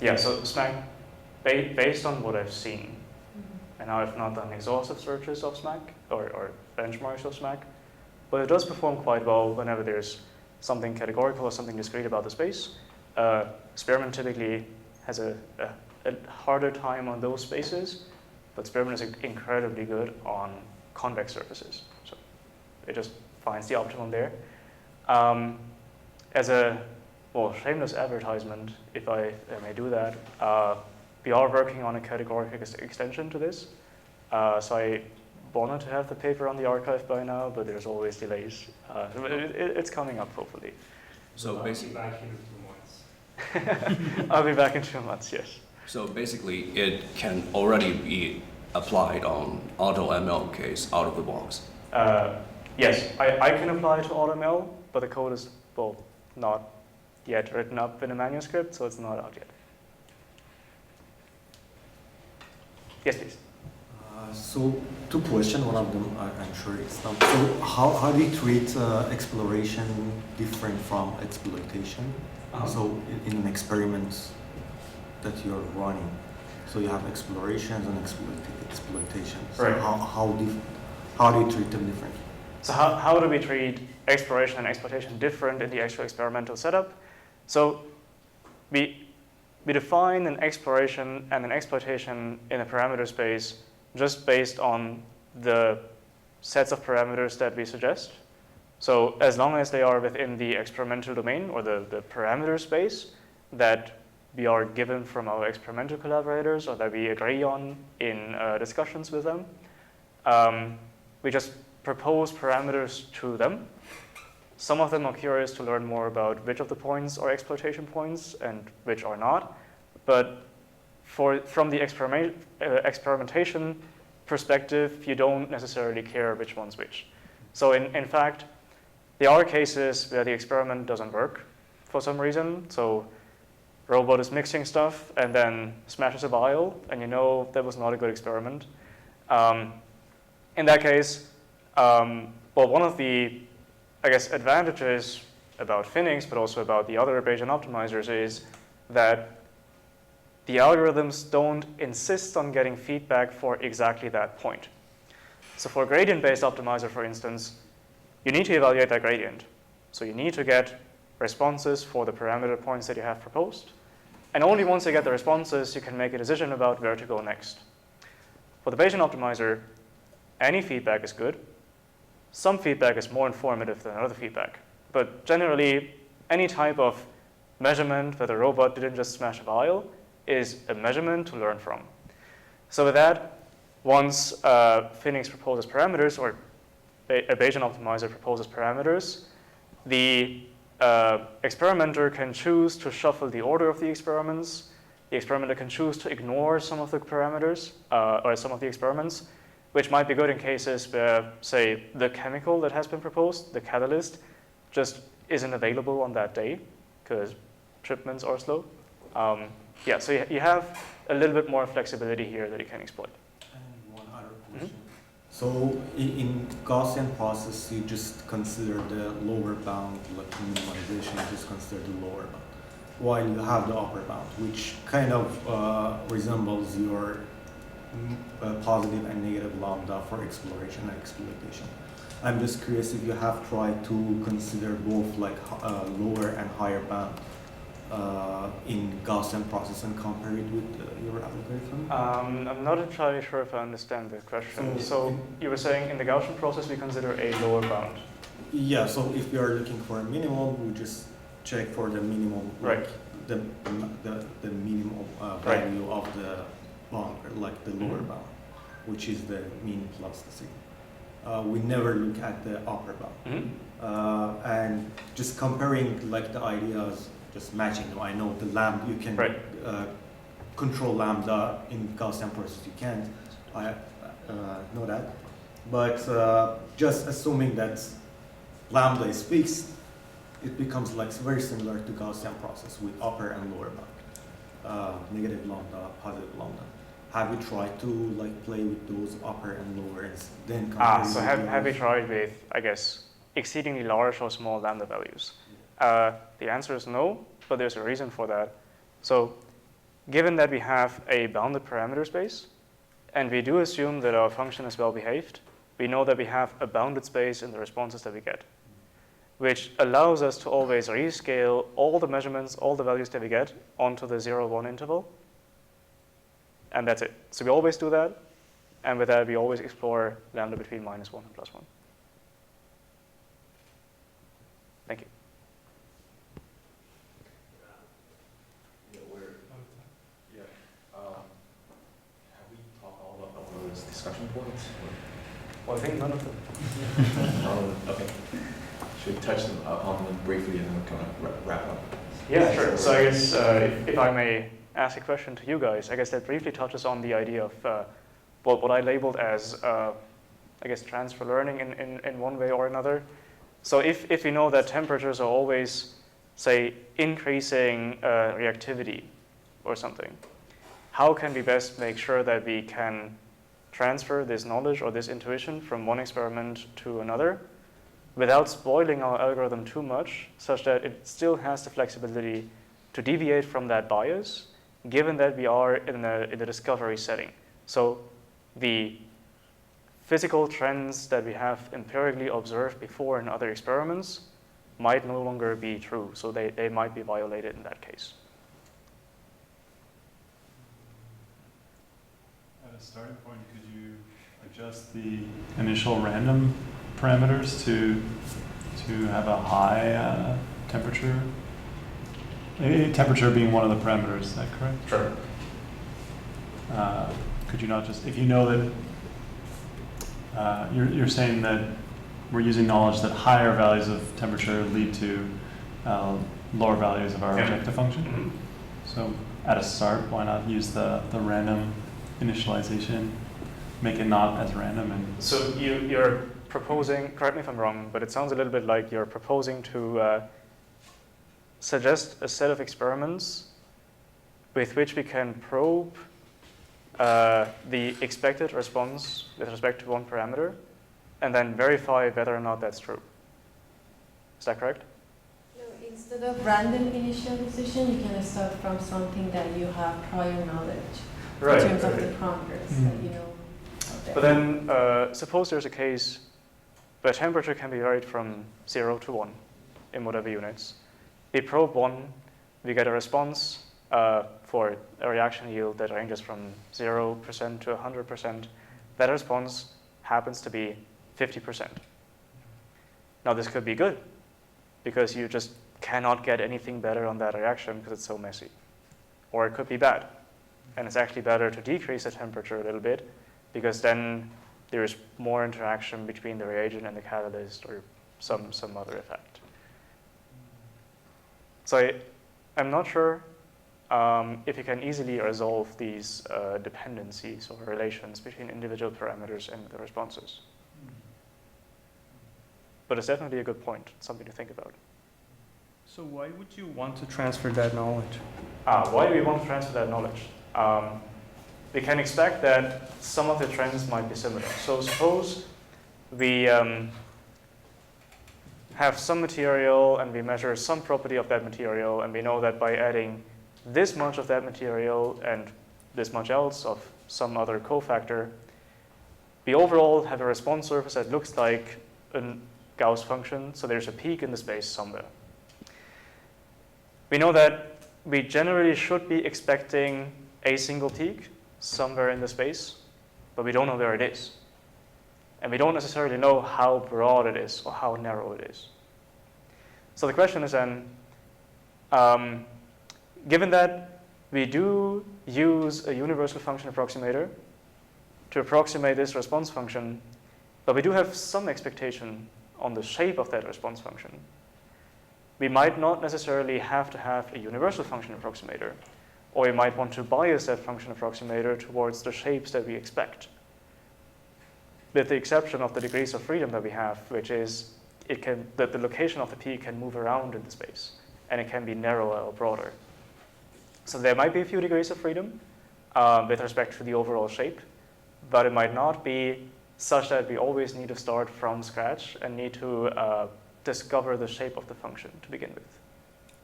Yeah, so SMAC, based on what I've seen, and now I've not done exhaustive searches of SMAC or benchmarks of SMAC, but it does perform quite well whenever there's something categorical or something discrete about the space. Spearmint typically has a harder time on those spaces, but Spearmint is incredibly good on convex surfaces. So it just finds the optimum there. As a shameless advertisement, if I may do that, we are working on a categorical extension to this. So I wanted to have the paper on the archive by now, but there's always delays. It's coming up, hopefully. So basically, back in 2 months. I'll be back in 2 months, yes. So basically, it can already be applied on AutoML case out of the box. Yes, I can apply to AutoML, but the code is, well, not yet written up in a manuscript, so it's not out yet. Yes, please. So 2 questions, one of them I'm sure it's not. So how do you treat exploration different from exploitation? So in an experiment that you're running, so you have explorations and exploitation. So right. How do you treat them differently? So how do we treat exploration and exploitation different in the actual experimental setup? So we define an exploration and an exploitation in a parameter space just based on the sets of parameters that we suggest. So as long as they are within the experimental domain or the parameter space that we are given from our experimental collaborators or that we agree on in discussions with them, we just propose parameters to them. Some of them are curious to learn more about which of the points are exploitation points and which are not. But from the experimentation perspective, you don't necessarily care which one's which. So in fact, there are cases where the experiment doesn't work for some reason. So robot is mixing stuff and then smashes a vial, and you know that was not a good experiment. In that case, one of the, I guess, advantages about Phoenix, but also about the other Bayesian optimizers, is that the algorithms don't insist on getting feedback for exactly that point. So for a gradient-based optimizer, for instance, you need to evaluate that gradient. So you need to get responses for the parameter points that you have proposed. And only once you get the responses, you can make a decision about where to go next. For the Bayesian optimizer, any feedback is good. Some feedback is more informative than other feedback. But generally, any type of measurement where the robot didn't just smash a vial is a measurement to learn from. So with that, once Phoenix proposes parameters, or a Bayesian optimizer proposes parameters, the experimenter can choose to shuffle the order of the experiments. The experimenter can choose to ignore some of the parameters or some of the experiments, which might be good in cases where, say, the chemical that has been proposed, the catalyst, just isn't available on that day because shipments are slow. Yeah, so you have a little bit more flexibility here that you can exploit. And one other question. So in Gaussian process, you just consider the lower bound, like minimization, you just consider the lower bound, while you have the upper bound, which kind of resembles your positive and negative lambda for exploration and exploitation. I'm just curious if you have tried to consider both like lower and higher bound in Gaussian process and compare it with your algorithm? I'm not entirely sure if I understand the question. So you were saying in the Gaussian process we consider a lower bound. Yeah, so if we are looking for a minimum, we just check for the minimum, Right. like the minimum value of the bound, like the lower bound, which is the mean plus the sigma. We never look at the upper bound. And just comparing like the ideas, just matching them. I know the lambda, you can control lambda in Gaussian process, you can't. I know that. But just assuming that lambda is fixed, it becomes like very similar to Gaussian process with upper and lower bound. Negative lambda, positive lambda. Have you tried to like play with those upper and lower and then compare? So have you tried with, I guess, exceedingly large or small lambda values? The answer is no, but there's a reason for that. So given that we have a bounded parameter space, and we do assume that our function is well behaved, we know that we have a bounded space in the responses that we get, which allows us to always rescale all the measurements, all the values that we get onto the 0-1 interval. And that's it. So we always do that. And with that, we always explore lambda between -1 and +1. Thank you. Have we talked all about those discussion points? Well, I think none of them. Okay. Should we touch on them briefly and then kind of wrap up? Yeah, sure. So I guess if I may ask a question to you guys, I guess that briefly touches on the idea of what I labeled as, I guess, transfer learning in one way or another. So if we know that temperatures are always, say, increasing reactivity or something, how can we best make sure that we can transfer this knowledge or this intuition from one experiment to another without spoiling our algorithm too much, such that it still has the flexibility to deviate from that bias, given that we are in a discovery setting. So the physical trends that we have empirically observed before in other experiments might no longer be true, so they might be violated in that case. At a starting point, could you adjust the initial random parameters to have a high temperature? Temperature being one of the parameters, is that correct? Sure. Could you not just, if you know that, you're saying that we're using knowledge that higher values of temperature lead to lower values of our objective function? So at a start, why not use the random initialization, make it not as random? And so you're proposing, correct me if I'm wrong, but it sounds a little bit like you're proposing to suggest a set of experiments with which we can probe the expected response with respect to one parameter and then verify whether or not that's true. Is that correct? No, instead of random initialization, you can start from something that you have prior knowledge in terms of the parameters that you know. But then suppose there's a case where temperature can be varied from 0 to 1 in whatever units. We probe 1, we get a response for a reaction yield that ranges from 0% to 100%. That response happens to be 50%. Now this could be good because you just cannot get anything better on that reaction because it's so messy. Or it could be bad. And it's actually better to decrease the temperature a little bit because then there is more interaction between the reagent and the catalyst or some other effect. So I'm not sure if you can easily resolve these dependencies or relations between individual parameters and the responses. But it's definitely a good point, something to think about. So why would you want to transfer that knowledge? Why do we want to transfer that knowledge? We can expect that some of the trends might be similar. So suppose we have some material and we measure some property of that material, and we know that by adding this much of that material and this much else of some other cofactor, we overall have a response surface that looks like a Gauss function, so there's a peak in the space somewhere. We know that we generally should be expecting a single peak somewhere in the space, but we don't know where it is. And we don't necessarily know how broad it is or how narrow it is. So the question is then, given that we do use a universal function approximator to approximate this response function, but we do have some expectation on the shape of that response function, we might not necessarily have to have a universal function approximator, or we might want to bias that function approximator towards the shapes that we expect, with the exception of the degrees of freedom that we have, which is that the location of the peak can move around in the space, and it can be narrower or broader. So there might be a few degrees of freedom with respect to the overall shape, but it might not be such that we always need to start from scratch and need to discover the shape of the function to begin with.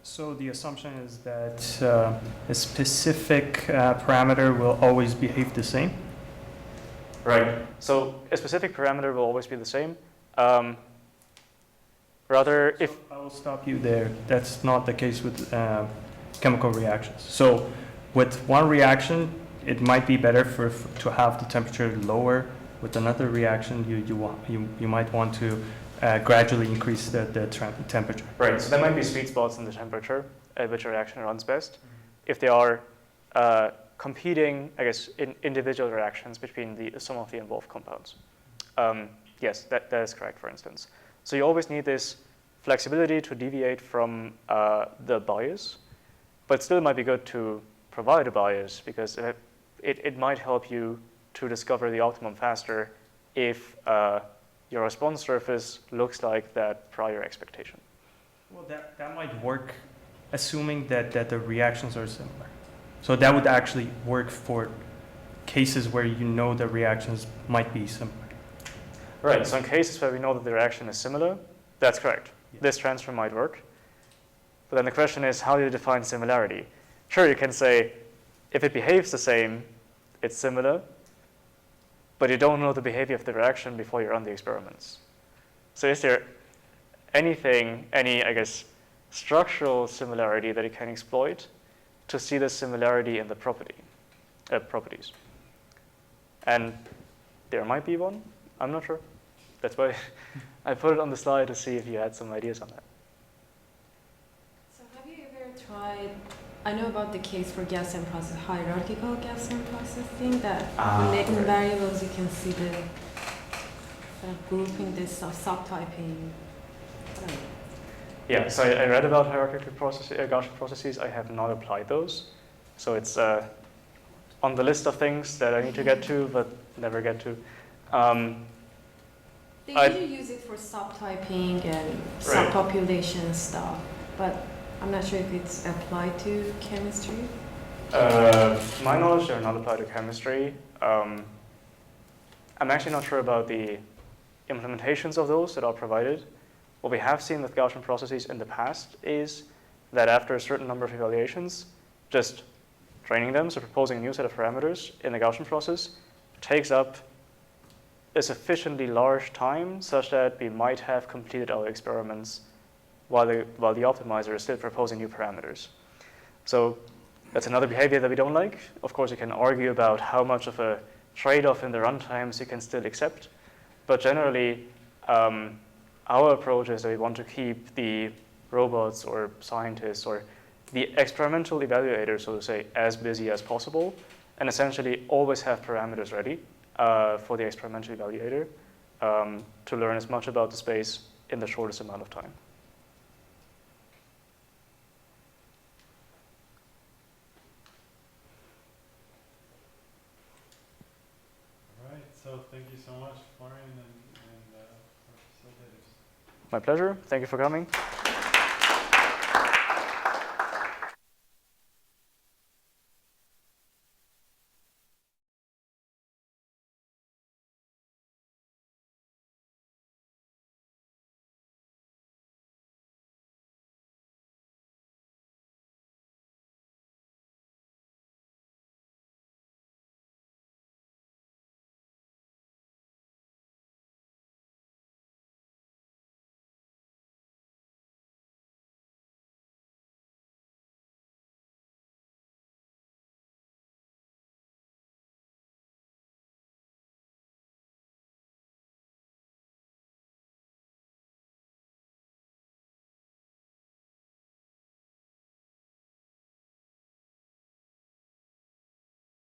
So the assumption is that a specific parameter will always behave the same? Right. So a specific parameter will always be the same. Rather, if... I will stop you there. That's not the case with chemical reactions. So with one reaction, it might be better to have the temperature lower. With another reaction, you might want to gradually increase the temperature. Right, so there might be sweet spots in the temperature at which a reaction runs best. If they are competing, I guess, in individual reactions between some of the involved compounds. Yes, that is correct, for instance. So you always need this flexibility to deviate from the bias, but still it might be good to provide a bias because it might help you to discover the optimum faster if your response surface looks like that prior expectation. Well, that might work, assuming that the reactions are similar. So that would actually work for cases where you know the reactions might be similar. Right, so in cases where we know that the reaction is similar, that's correct. Yeah. This transfer might work. But then the question is, how do you define similarity? Sure, you can say, if it behaves the same, it's similar, but you don't know the behavior of the reaction before you run the experiments. So is there any, I guess, structural similarity that you can exploit to see the similarity in the properties? And there might be one. I'm not sure. That's why I put it on the slide to see if you had some ideas on that. So have you ever tried, I know about the case for Gaussian process, hierarchical Gaussian processing, that making right. variables, you can see the kind of grouping this of subtyping. I don't know. Yeah, so I read about hierarchical Gaussian processes. I have not applied those. So it's on the list of things that I need to get to, but never get to. They usually use it for subtyping and subpopulation stuff, but I'm not sure if it's applied to chemistry. To my knowledge, they're not applied to chemistry. I'm actually not sure about the implementations of those that are provided. What we have seen with Gaussian processes in the past is that after a certain number of evaluations, just training them, so proposing a new set of parameters in the Gaussian process, takes up a sufficiently large time such that we might have completed our experiments while the optimizer is still proposing new parameters. So that's another behavior that we don't like. Of course, you can argue about how much of a trade-off in the runtimes you can still accept, but generally, our approach is that we want to keep the robots or scientists or the experimental evaluators, so to say, as busy as possible, and essentially always have parameters ready for the experimental evaluator to learn as much about the space in the shortest amount of time. All right, so thank you so much, Florian and our facilitators. My pleasure. Thank you for coming.